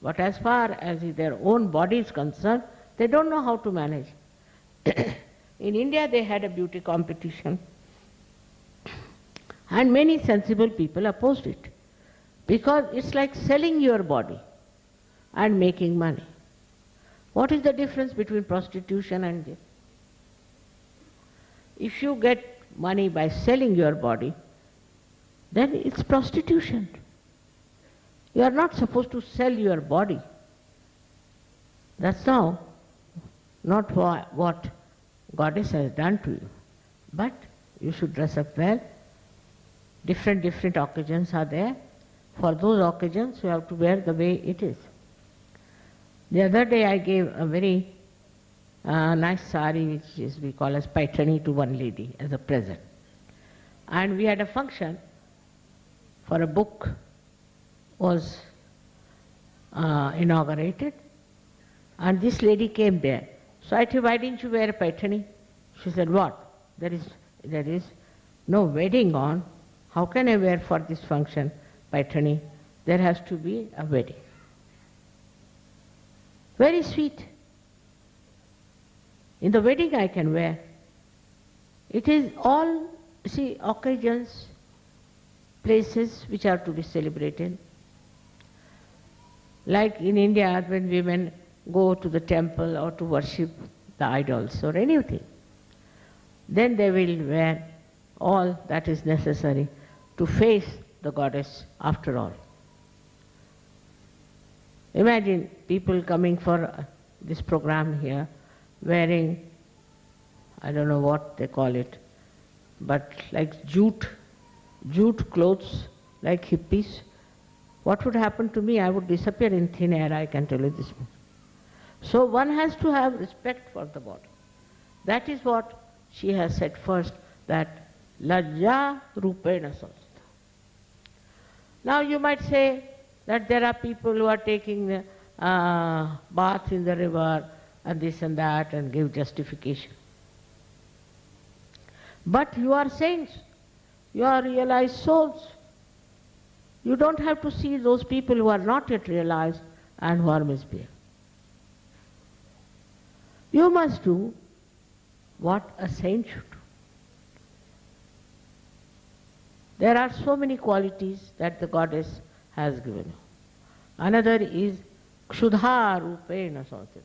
But as far as their own body is concerned, they don't know how to manage. In India they had a beauty competition and many sensible people opposed it because it's like selling your body and making money. What is the difference between prostitution and this? If you get money by selling your body, then it's prostitution. You are not supposed to sell your body. That's not what Goddess has done to you. But you should dress up well. Different occasions are there. For those occasions you have to wear the way it is. The other day I gave a very nice sari, which is we call as paithani, to one lady as a present. And we had a function for a book was inaugurated, and this lady came there. So I said, why didn't you wear a paithani? She said, what? There is no wedding on. How can I wear for this function paithani? There has to be a wedding. Very sweet. In the wedding I can wear. It is all, occasions, places which are to be celebrated. Like in India, when women go to the temple or to worship the idols or anything, then they will wear all that is necessary to face the goddess after all. Imagine people coming for this program here wearing, I don't know what they call it, but like jute clothes, like hippies. What would happen to me? I would disappear in thin air, I can tell you this much. So one has to have respect for the body. That is what she has said first, that lajja rupena samstha. Now you might say that there are people who are taking bath in the river and this and that and give justification. But you are saints, you are realized souls. You don't have to see those people who are not yet realized and who are misbehaving. You must do what a saint should do. There are so many qualities that the goddess has given you. Another is Kshudha Rupena Samstha.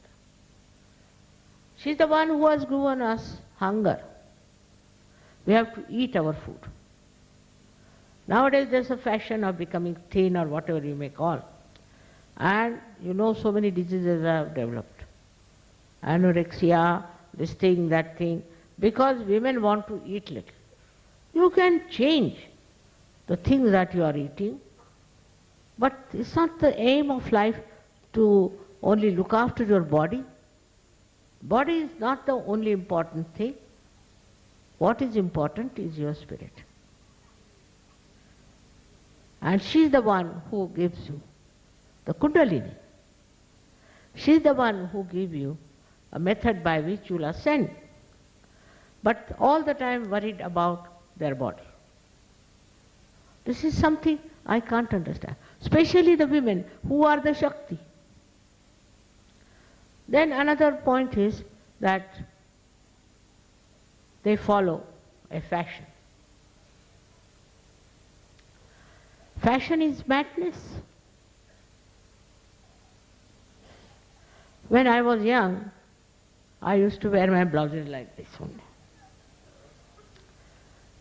She is the one who has given us hunger. We have to eat our food. Nowadays there's a fashion of becoming thin or whatever you may call. And so many diseases have developed. Anorexia, this thing, that thing, because women want to eat little. You can change the things that you are eating, but it's not the aim of life to only look after your body. Body is not the only important thing. What is important is your spirit. And she is the one who gives you the Kundalini. She is the one who gives you a method by which you will ascend. But all the time worried about their body. This is something I can't understand. Especially the women who are the Shakti. Then another point is that they follow a fashion. Fashion is madness. When I was young, I used to wear my blouses like this only.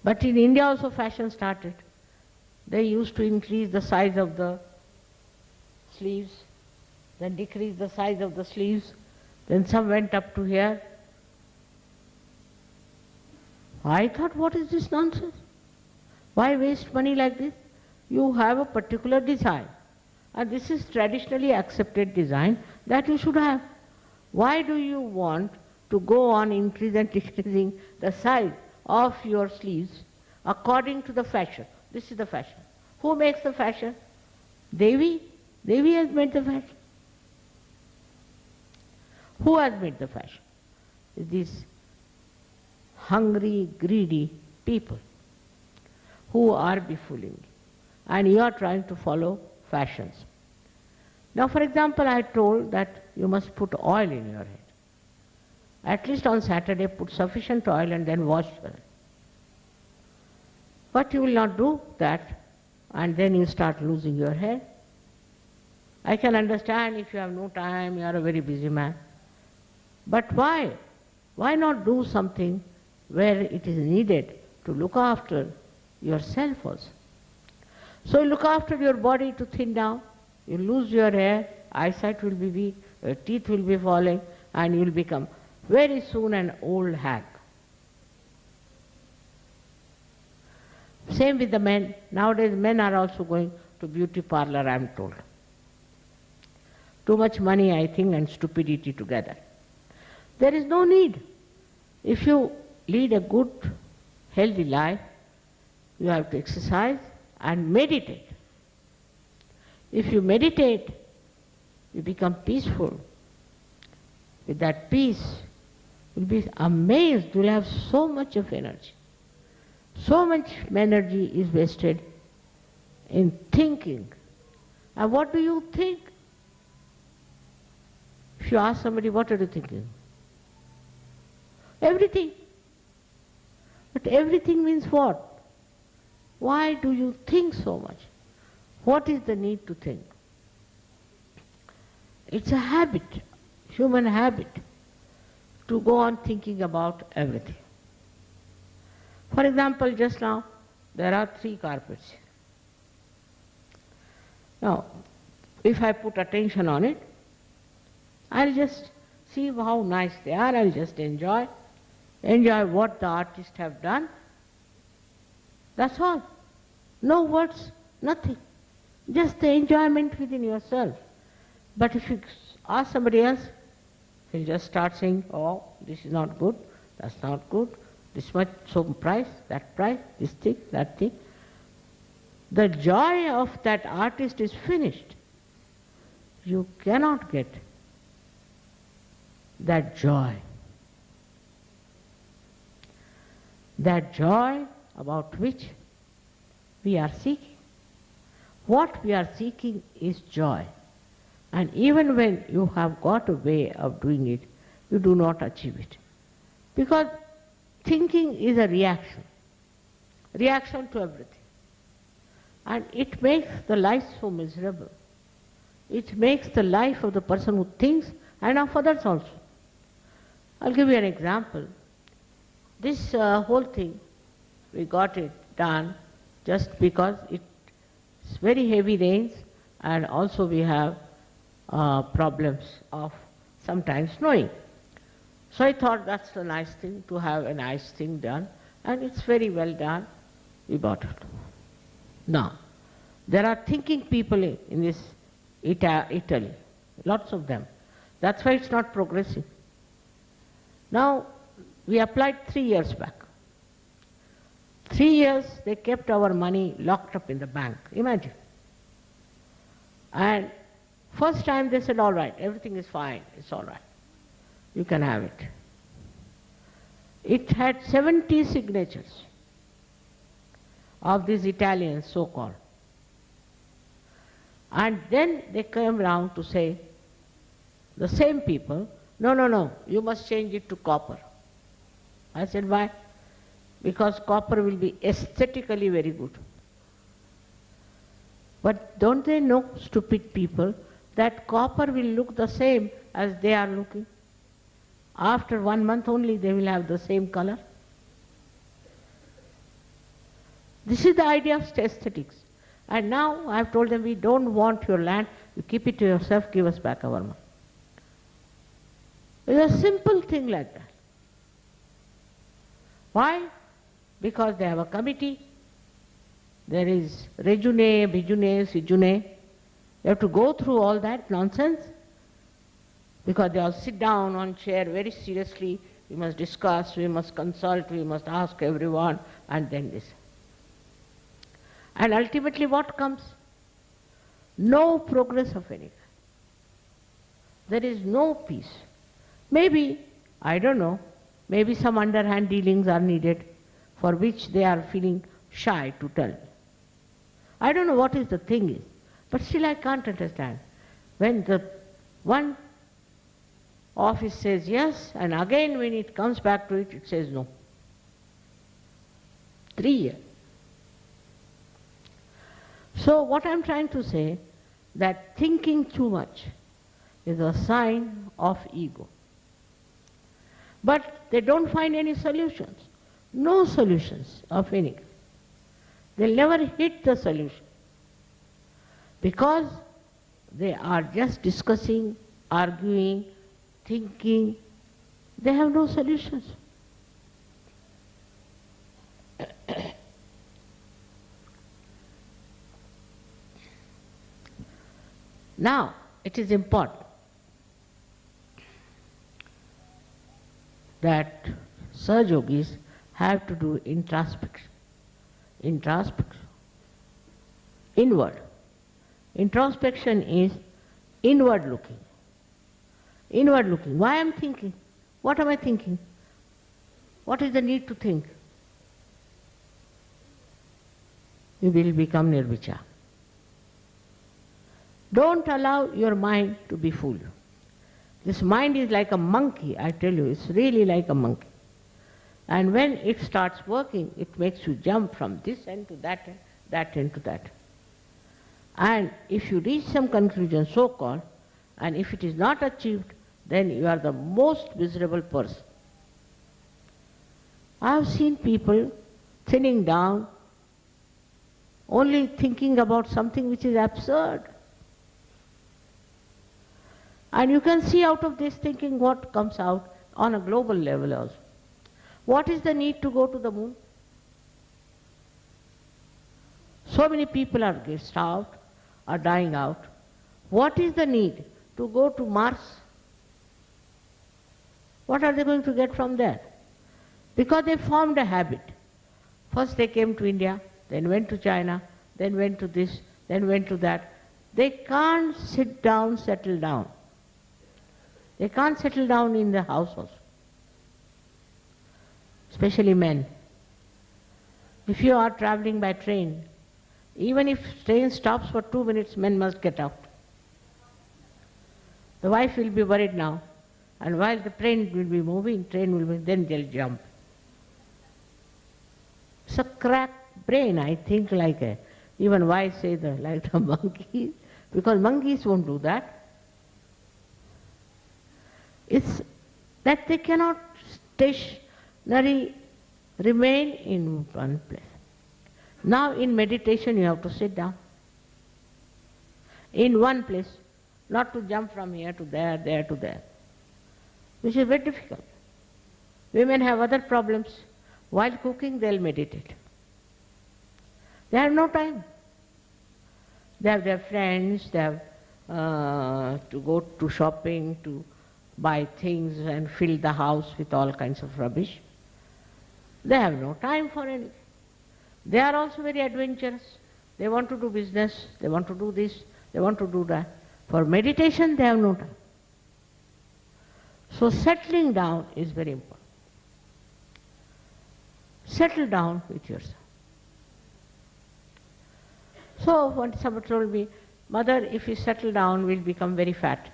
But in India also fashion started. They used to increase the size of the sleeves, then decrease the size of the sleeves, then some went up to here. I thought, what is this nonsense? Why waste money like this? You have a particular design, and this is traditionally accepted design. that you should have. Why do you want to go on increasing the size of your sleeves according to the fashion? This is the fashion. Who makes the fashion? Devi. Devi has made the fashion. Who has made the fashion? These hungry, greedy people who are befooling you. And you are trying to follow fashions. Now, for example, I told that you must put oil in your head. At least on Saturday, put sufficient oil and then wash your head. But you will not do that, and then you start losing your hair. I can understand if you have no time, you are a very busy man. But why? Why not do something where it is needed to look after yourself also? So you look after your body to thin down, you lose your hair, eyesight will be weak, your teeth will be falling, and you will become very soon an old hag. Same with the men. Nowadays men are also going to beauty parlor, I am told. Too much money, I think, and stupidity together. There is no need. If you lead a good, healthy life, you have to exercise and meditate. If you meditate, you become peaceful. With that peace, you'll be amazed. You'll have so much of energy. So much energy is wasted in thinking. And what do you think? If you ask somebody, what are you thinking? Everything. But everything means what? Why do you think so much? What is the need to think? It's a habit, human habit, to go on thinking about everything. For example, just now, there are 3 carpets. Now, if I put attention on it, I'll just see how nice they are, I'll just enjoy what the artists have done. That's all. No words, nothing. Just the enjoyment within yourself. But if you ask somebody else, he'll just start saying, oh, this is not good, that's not good, this much, so price, this thing, that thing. The joy of that artist is finished. You cannot get that joy. That joy about which we are seeking. What we are seeking is joy. And even when you have got a way of doing it, you do not achieve it. Because thinking is a reaction to everything. And it makes the life so miserable. It makes the life of the person who thinks and of others also. I'll give you an example. This whole thing, we got it done just because it's very heavy rains, and also we have problems of sometimes snowing. So I thought that's a nice thing to have a nice thing done, and it's very well done. We bought it. Now, there are thinking people in this Italy, lots of them. That's why it's not progressing. Now, we applied 3 years back. 3 years they kept our money locked up in the bank. Imagine. And first time they said, all right, everything is fine, it's all right. You can have it. It had 70 signatures of these Italians, so-called. And then they came round to say, the same people, no, you must change it to copper. I said, why? Because copper will be aesthetically very good. But don't they know, stupid people, that copper will look the same as they are looking? After 1 month only they will have the same color. This is the idea of aesthetics. And now I have told them, we don't want your land, you keep it to yourself, give us back our money. It's a simple thing like that. Why? Because they have a committee. There is rejune, bijune, sijune. You have to go through all that nonsense. Because they all sit down on chair very seriously, we must discuss, we must consult, we must ask everyone, and then this. And ultimately what comes? No progress of any kind. There is no peace. Maybe, I don't know, maybe some underhand dealings are needed for which they are feeling shy to tell. I don't know what is the thing is, but still I can't understand. When the one office says yes, and again when it comes back to it, it says no. 3 years. So what I'm trying to say, that thinking too much is a sign of ego. But they don't find any solutions. No solutions of any kind. They'll never hit the solution. Because they are just discussing, arguing, thinking. They have no solutions. Now, it is important that Saj Yogis have to do introspection. Introspection. Inward. Introspection is inward looking. Inward looking. Why am I thinking? What am I thinking? What is the need to think? You will become nirvichar. Don't allow your mind to be fooled. This mind is like a monkey, I tell you, it's really like a monkey. And when it starts working, it makes you jump from this end to that end to that. And if you reach some conclusion, so-called, and if it is not achieved, then you are the most miserable person. I have seen people thinning down, only thinking about something which is absurd. And you can see out of this thinking what comes out on a global level also. What is the need to go to the moon? So many people are starved, are dying out. What is the need to go to Mars? What are they going to get from there? Because they formed a habit. First they came to India, then went to China, then went to this, then went to that. They can't sit down, settle down. They can't settle down in the house also. Especially men. If you are traveling by train, even if train stops for 2 minutes, men must get out. The wife will be worried now, and while the train will be moving, then they'll jump. It's a cracked brain, I think, even why say like the monkeys, because monkeys won't do that. It's that they cannot stationary remain in one place. Now in meditation you have to sit down in one place, not to jump from here to there, there to there, which is very difficult. Women have other problems. While cooking they'll meditate. They have no time. They have their friends, they have to go to shopping, to buy things and fill the house with all kinds of rubbish. They have no time for anything. They are also very adventurous. They want to do business, they want to do this, they want to do that. For meditation they have no time. So settling down is very important. Settle down with yourself. So when somebody told me, Mother, if you settle down, we'll become very fat.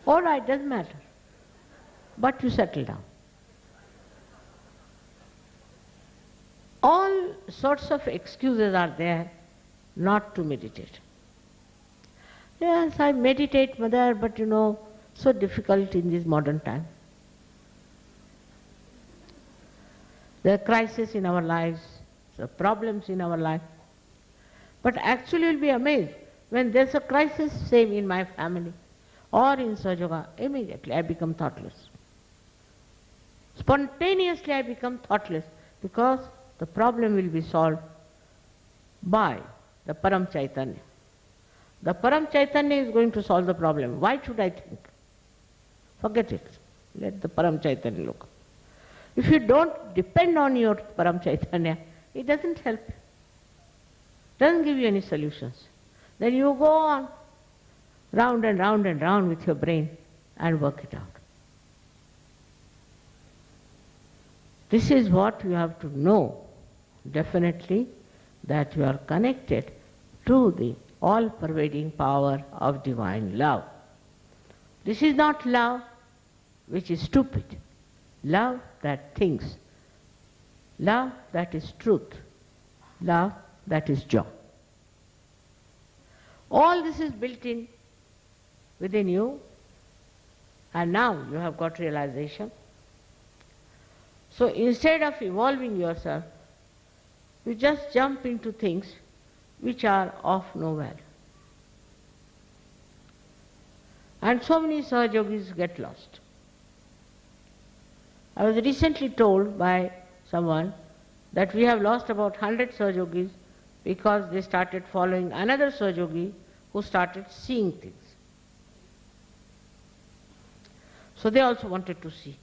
All right, doesn't matter. But you settle down. All sorts of excuses are there not to meditate. Yes, I meditate, Mother, but so difficult in this modern time. There are crises in our lives, there are problems in our life. But actually you'll be amazed, when there's a crisis, same in my family, or in Sahaja Yoga, immediately I become thoughtless. Spontaneously I become thoughtless, because the problem will be solved by the Param Chaitanya. The Param Chaitanya is going to solve the problem. Why should I think? Forget it. Let the Param Chaitanya look. If you don't depend on your Param Chaitanya, it doesn't help you. Doesn't give you any solutions. Then you go on round and round and round with your brain and work it out. This is what you have to know, definitely, that you are connected to the all-pervading power of divine love. This is not love which is stupid. Love that thinks. Love that is truth. Love that is joy. All this is built in within you, and now you have got realization. So instead of evolving yourself, you just jump into things which are of no value. And so many Sahajogis get lost. I was recently told by someone that we have lost about 100 Sahajogis because they started following another Sahajogi who started seeing things. So they also wanted to see.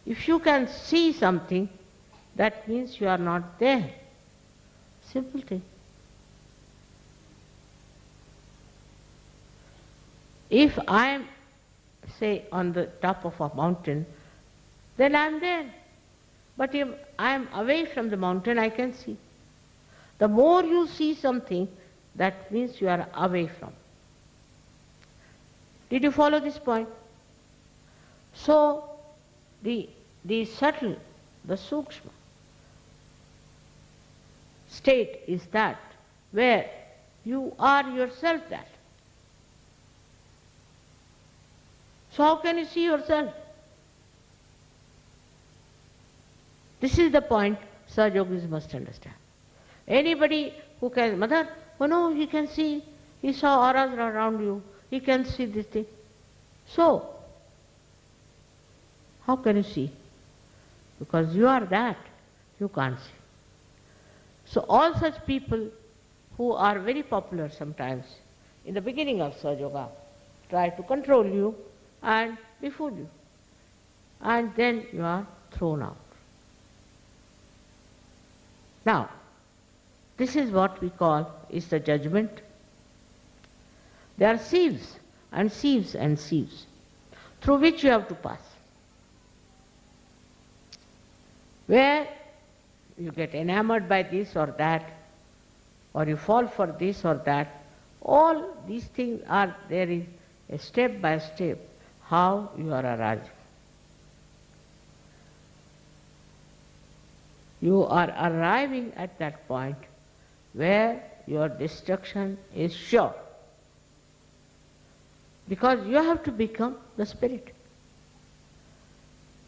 If you can see something, that means you are not there. Simple thing. If I am, say, on the top of a mountain, then I am there. But if I am away from the mountain, I can see. The more you see something, that means you are away from. Did you follow this point? So, the subtle, the sukshma state is that where you are yourself that. So how can you see yourself? This is the point Sahajogis must understand. Anybody who can, Mother, oh no, he can see, he saw auras around you, he can see this thing. So, how can you see? Because you are that, you can't see. So all such people who are very popular sometimes in the beginning of Sahaja try to control you and befool you. And then you are thrown out. Now, this is what we call is the judgment. There are sieves and sieves and sieves through which you have to pass. Where you get enamored by this or that, or you fall for this or that, all these things are there is a step by step how you are arising. You are arriving at that point where your destruction is sure. Because you have to become the spirit.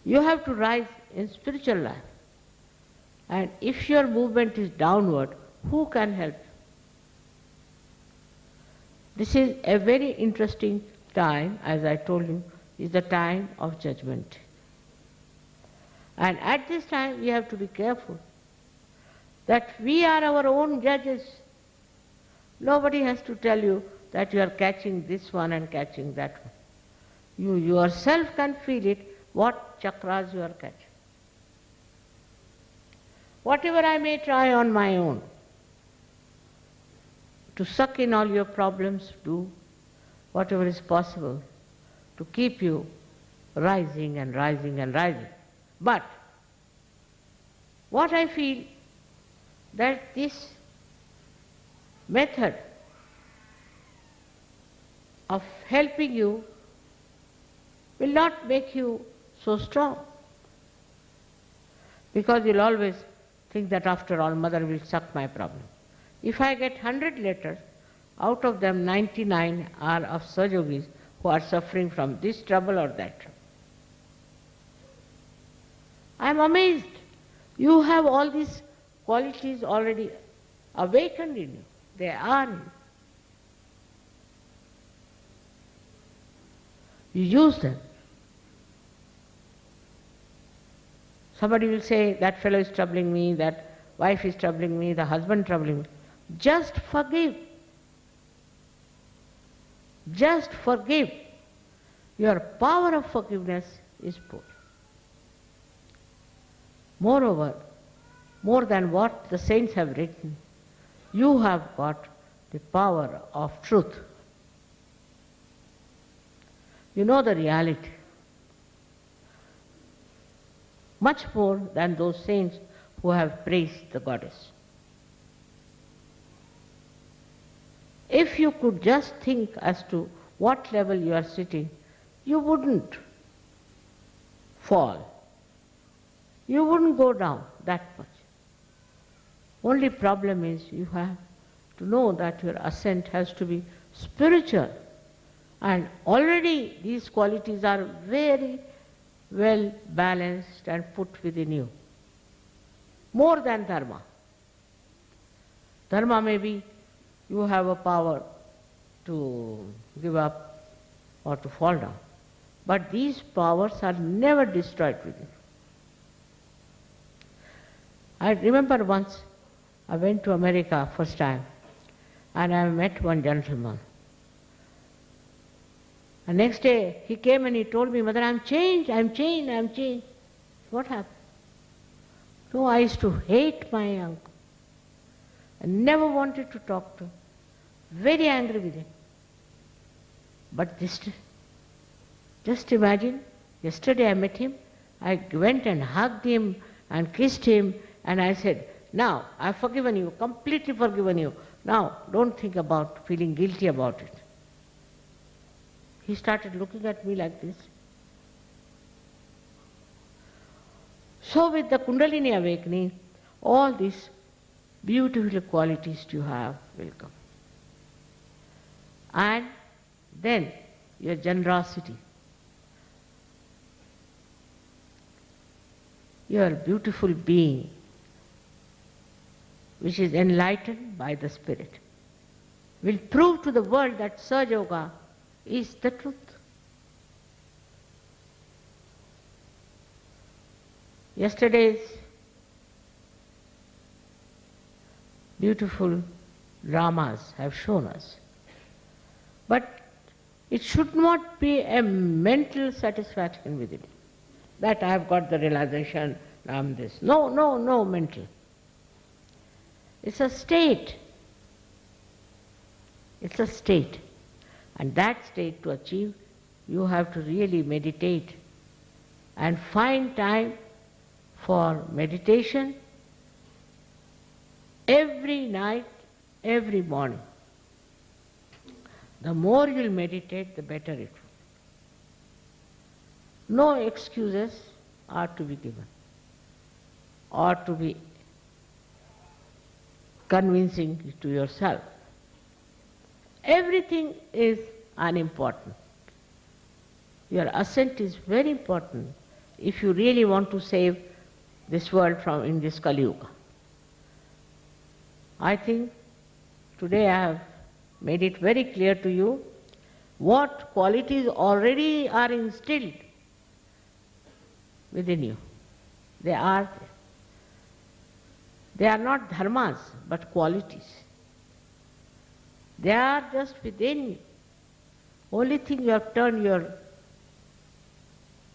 You have to rise in spiritual life. And if your movement is downward, who can help you? This is a very interesting time, as I told you, is the time of judgment. And at this time we have to be careful that we are our own judges. Nobody has to tell you that you are catching this one and catching that one. You yourself can feel it, what chakras you are catching. Whatever I may try on my own, to suck in all your problems, do whatever is possible to keep you rising and rising and rising. But what I feel that this method of helping you will not make you so strong. Because you'll always think that after all Mother will suck my problem. If I get 100 letters, out of them 99 are of Sahajogis who are suffering from this trouble or that trouble. I am amazed. You have all these qualities already awakened in you. They are in you. You use them. Somebody will say, that fellow is troubling me, that wife is troubling me, the husband troubling me. Just forgive. Just forgive. Your power of forgiveness is poor. Moreover, more than what the saints have written, you have got the power of truth. You know the reality. Much more than those saints who have praised the goddess. If you could just think as to what level you are sitting, you wouldn't fall. You wouldn't go down that much. Only problem is you have to know that your ascent has to be spiritual. And already these qualities are very well balanced and put within you. More than Dharma. Dharma maybe you have a power to give up or to fall down. But these powers are never destroyed within you. I remember once I went to America first time and I met one gentleman. And next day he came and he told me, Mother, I'm changed. What happened? So I used to hate my uncle. I never wanted to talk to him. Very angry with him. But just imagine, yesterday I met him, I went and hugged him and kissed him and I said, now I've forgiven you, completely forgiven you. Now don't think about feeling guilty about it. He started looking at me like this. So with the Kundalini awakening, all these beautiful qualities you have will come. And then your generosity, your beautiful being, which is enlightened by the Spirit, will prove to the world that Sahaja Yoga is the truth. Yesterday's beautiful dramas have shown us. But it should not be a mental satisfaction within it, that I have got the realization, I am this. No mental. It's a state. It's a state. And that state to achieve, you have to really meditate and find time for meditation every night, every morning. The more you'll meditate, the better it will. No excuses are to be given or to be convincing to yourself. Everything is unimportant. Your ascent is very important if you really want to save this world from in this Kali Yuga. I think today I have made it very clear to you what qualities already are instilled within you. They are there. They are not dharmas, but qualities. They are just within you. Only thing you have turned your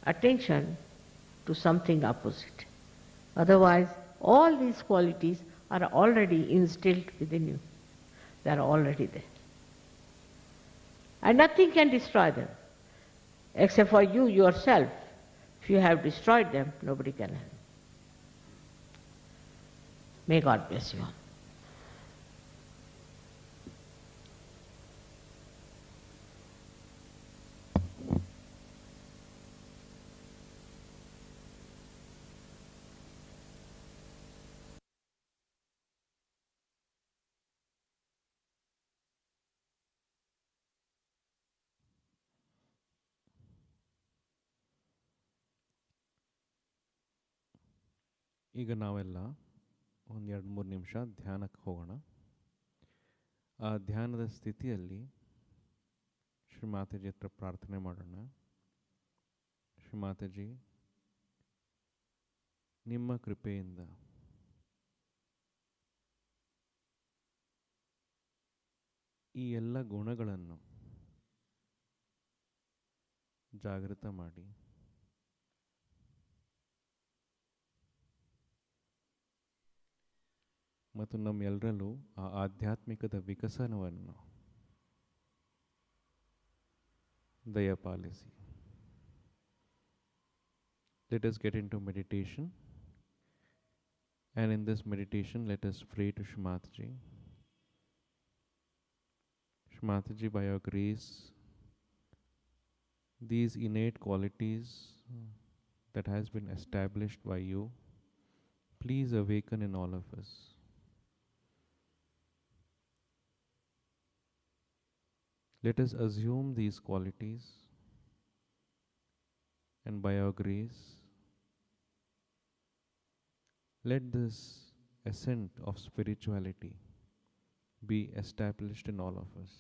attention to something opposite. Otherwise, all these qualities are already instilled within you. They are already there. And nothing can destroy them, except for you yourself. If you have destroyed them, nobody can help. May God bless you all. ಈಗ ನಾವೆಲ್ಲ ಒಂದು 2-3 ನಿಮಿಷ ಧ್ಯಾನಕ್ಕೆ ಹೋಗೋಣ. ಆ ಧ್ಯಾನದ ಸ್ಥಿತಿಯಲ್ಲಿ ಶ್ರೀಮಾತಾಜಿ ಹತ್ರ ಪ್ರಾರ್ಥನೆ ಮಾಡೋಣ. ಶ್ರೀಮಾತಾಜಿ, ನಿಮ್ಮ ಕೃಪೆಯಿಂದ ಈ ಎಲ್ಲ ಗುಣಗಳನ್ನು ಜಾಗೃತ ಮಾಡಿ ಮತ್ತು ನಮ್ಮೆಲ್ಲರಲ್ಲೂ ಆ ಆಧ್ಯಾತ್ಮಿಕದ ವಿಕಸನವನ್ನು ದಯಪಾಲಿಸಿ. Let us get into meditation, and in this meditation let us pray to Shrimataji. Shrimataji, by your grace, these innate qualities that has been established by you, please awaken in all of us. Let us assume these qualities, and by your grace, let this ascent of spirituality be established in all of us.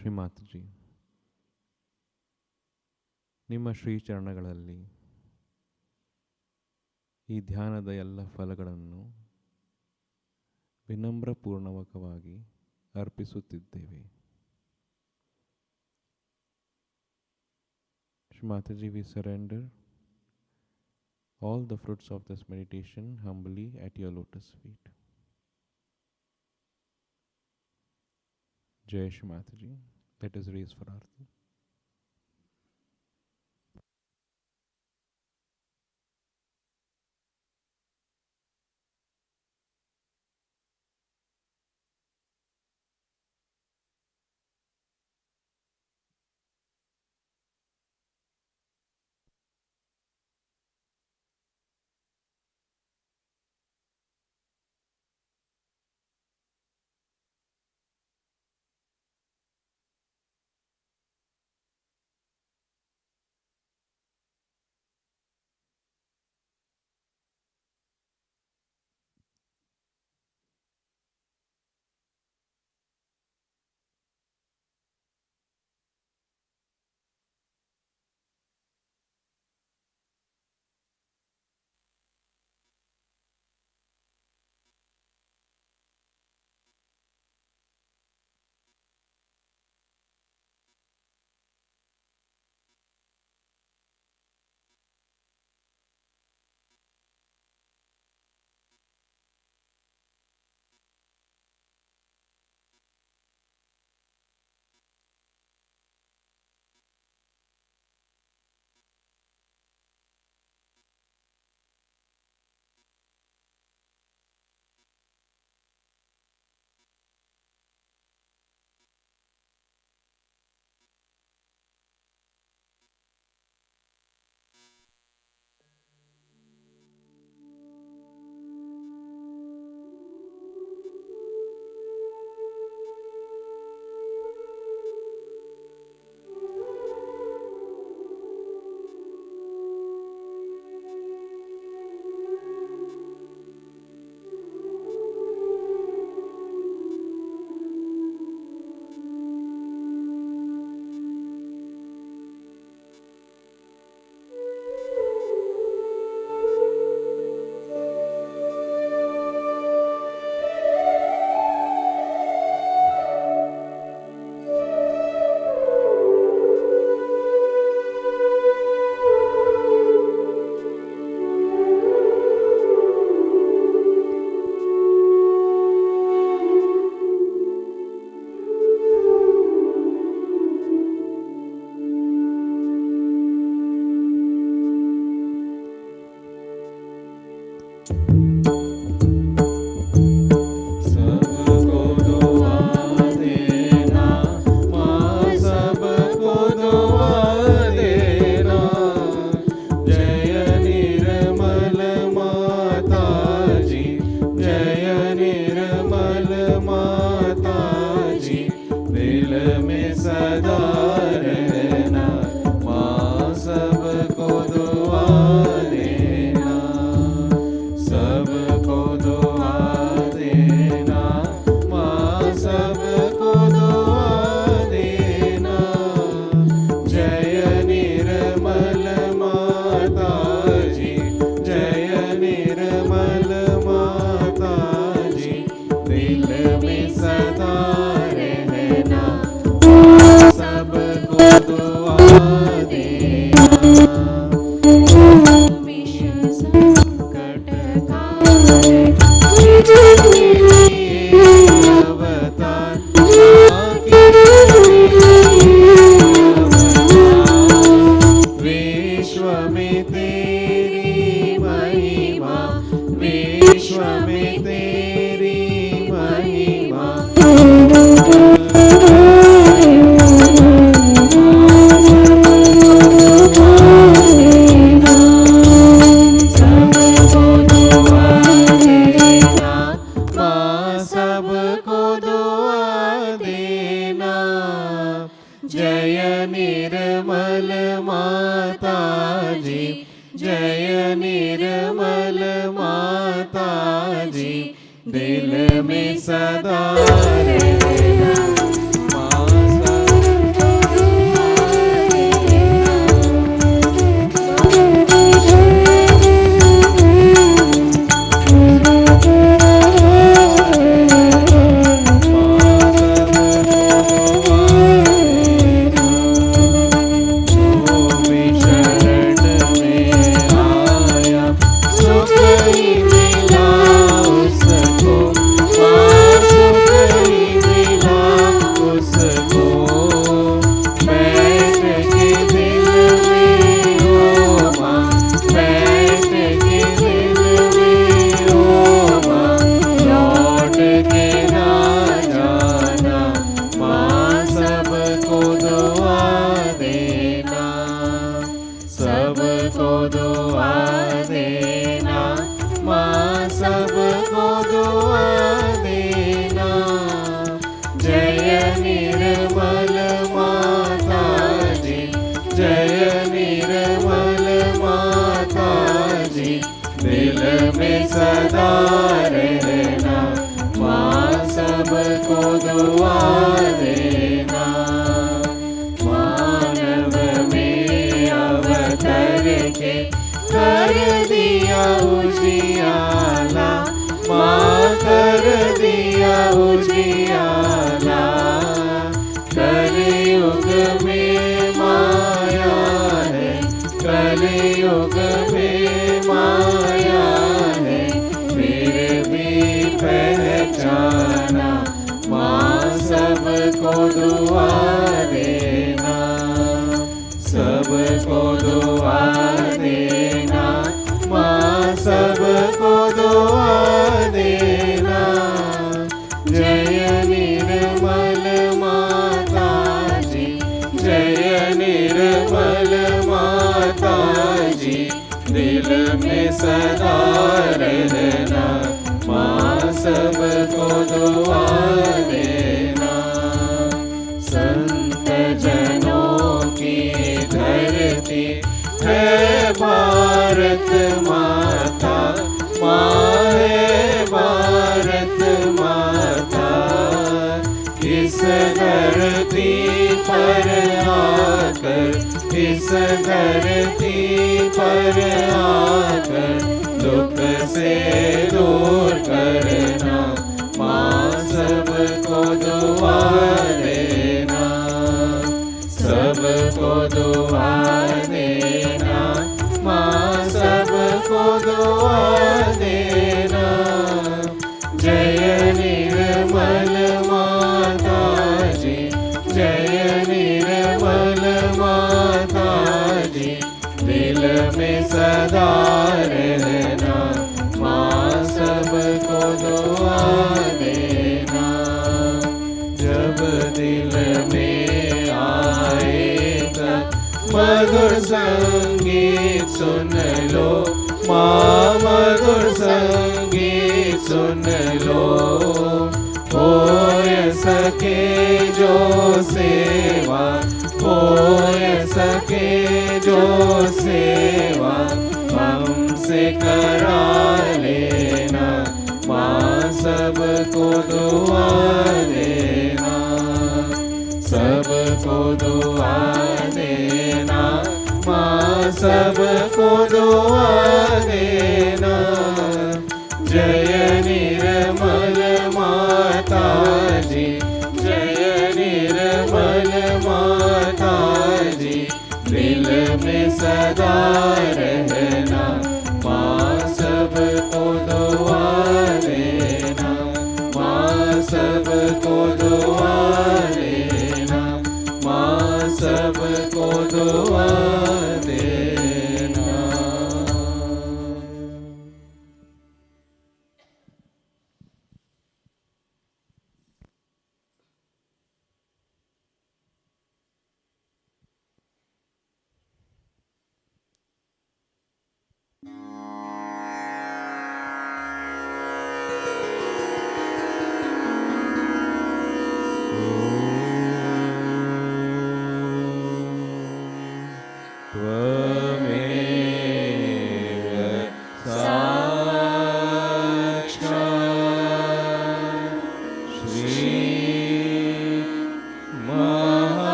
ಶ್ರೀಮಾತಜಿ, ನಿಮ್ಮ ಶ್ರೀಚರಣಗಳಲ್ಲಿ ಈ ಧ್ಯಾನದ ಎಲ್ಲ ಫಲಗಳನ್ನು ವಿನಮ್ರಪೂರ್ವಕವಾಗಿ ಅರ್ಪಿಸುತ್ತಿದ್ದೇವೆ. Mataji, we surrender all the fruits of this meditation humbly at your lotus feet. Jai Shri Mataji. Let us raise for Aarti. दिल में सदा रहना। ही मिला उसको, माँ सुख ही मिला उसको। बैठ के दिल में ओ माँ, बैठ के दिल में ओ माँ, लौट के ना जाना माँ, सबको दुआ देना, सबको दुआ देना माँ, सबको दुआ देना। जय निर्मल माता जी, जय निर्मल माता जी, दिल में सदा रहना माँ, सबको दुआ देना। मानव में अवतर के कर दिया उजियाला माँ, कर दिया उजियाला। कलयुग में माया है, कलयुग में माया है, फिर भी पहचाना माँ, सबको दुआ देना, सबको दुआ देना माँ, सबको दुआ देना। जय निर्मल माता जी, जय निर्मल माता जी, दिल में सदा रहना माँ, सबको दुआ देना। संत जनों की धरती है भारत माता, माँ है भारत माता। इस धरती पर आकर, इस धरती पर आकर, दुख से दूर करना माँ, सबको दुआ देना, सबको दुआ देना माँ, सबको दुआ देना। जय निर्मल माता जी, जय निर्मल माता जी, दिल में सदा रहना माँ, सबको दुआ देना। जब दिल में आएगा मधुर संगीत सुन लो माँ, मधुर संगीत सुन लो। हो सके जो सेवा, हो सके जो सेवा, हमसे करा लेना माँ, सबको दुआ देना, सबको दुआ देना माँ, सबको दुआ देना। जय निर्मल माता जी, जय निर्मल माता जी, दिल में सदा रहना माँ, सबको दुआ देना माँ, सबको दुआ देना माँ, सबको दुआ देना।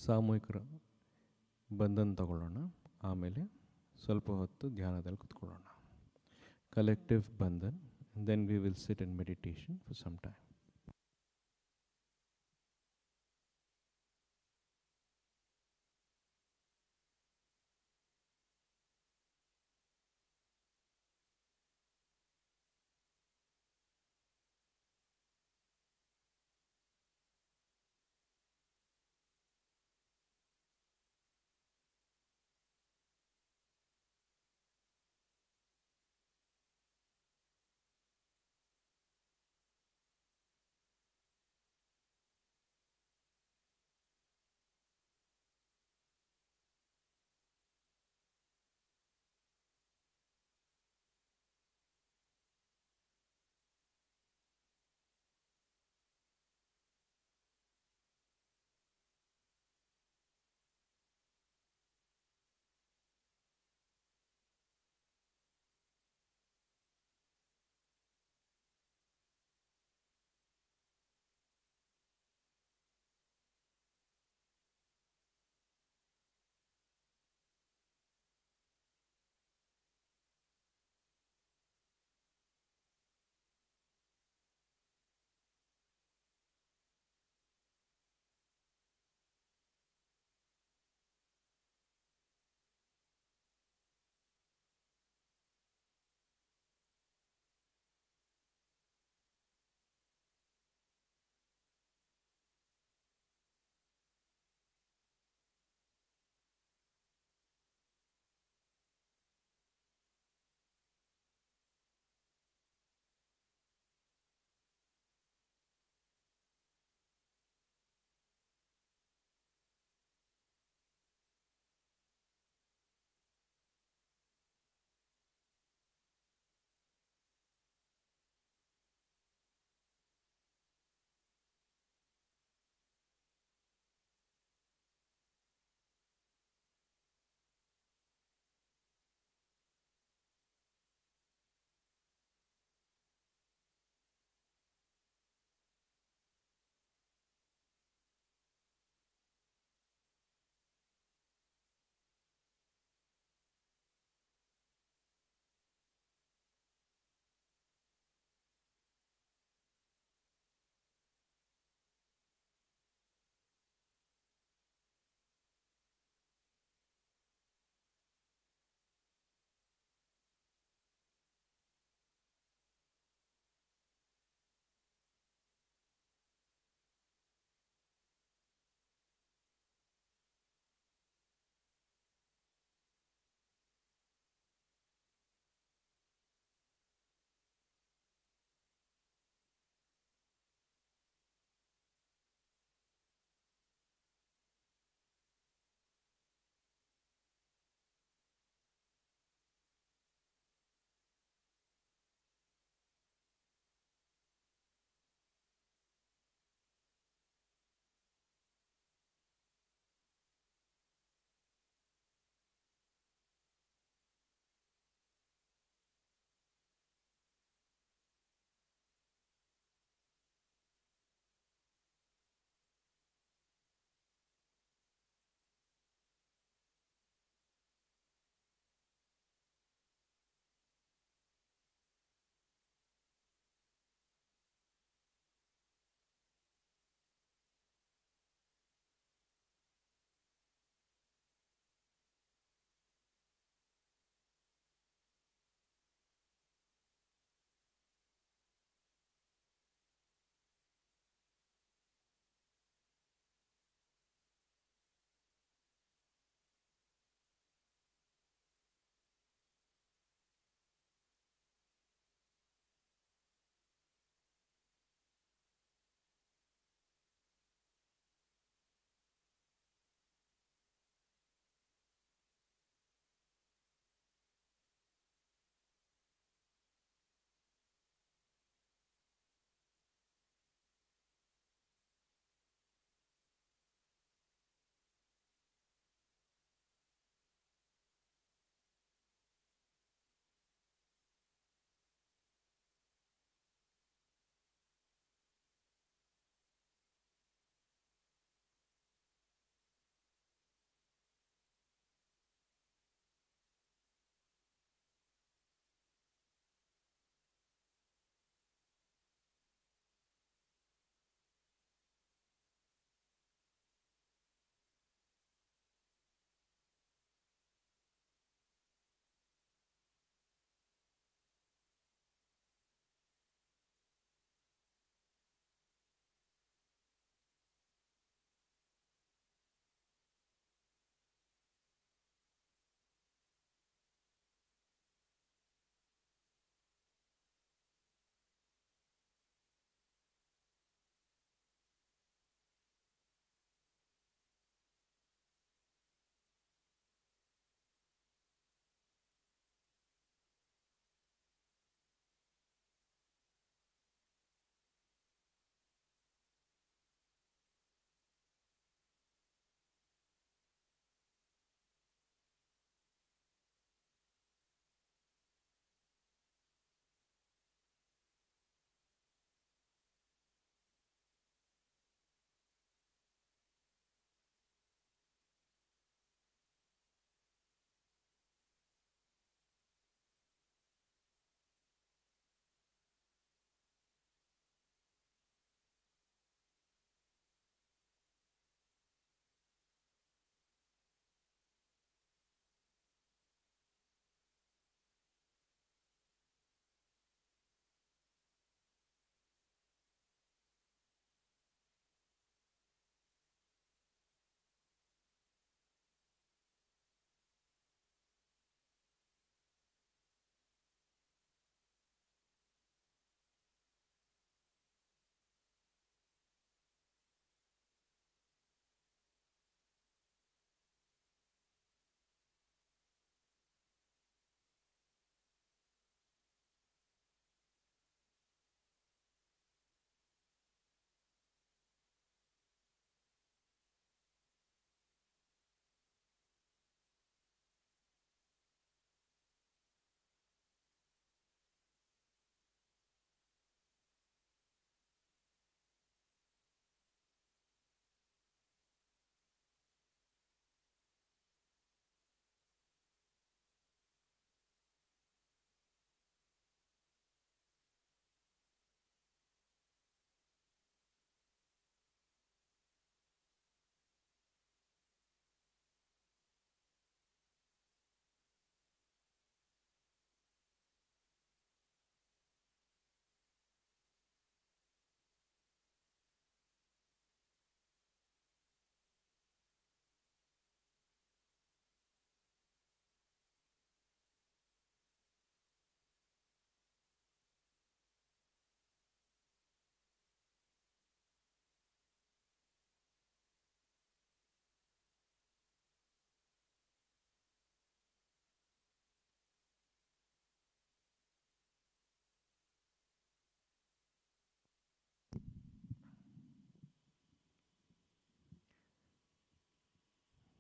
ಸಾಮೂಹಿಕ ಬಂಧನ ತಗೊಳ್ಳೋಣ. ಆಮೇಲೆ ಸ್ವಲ್ಪ ಹೊತ್ತು ಧ್ಯಾನದಲ್ಲಿ ಕುತ್ಕೊಳ್ಳೋಣ. Collective bandhan. Then we will sit in meditation for some time.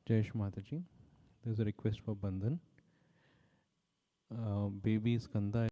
Jai Mataji. There's a request for Bandhan. Baby Skanda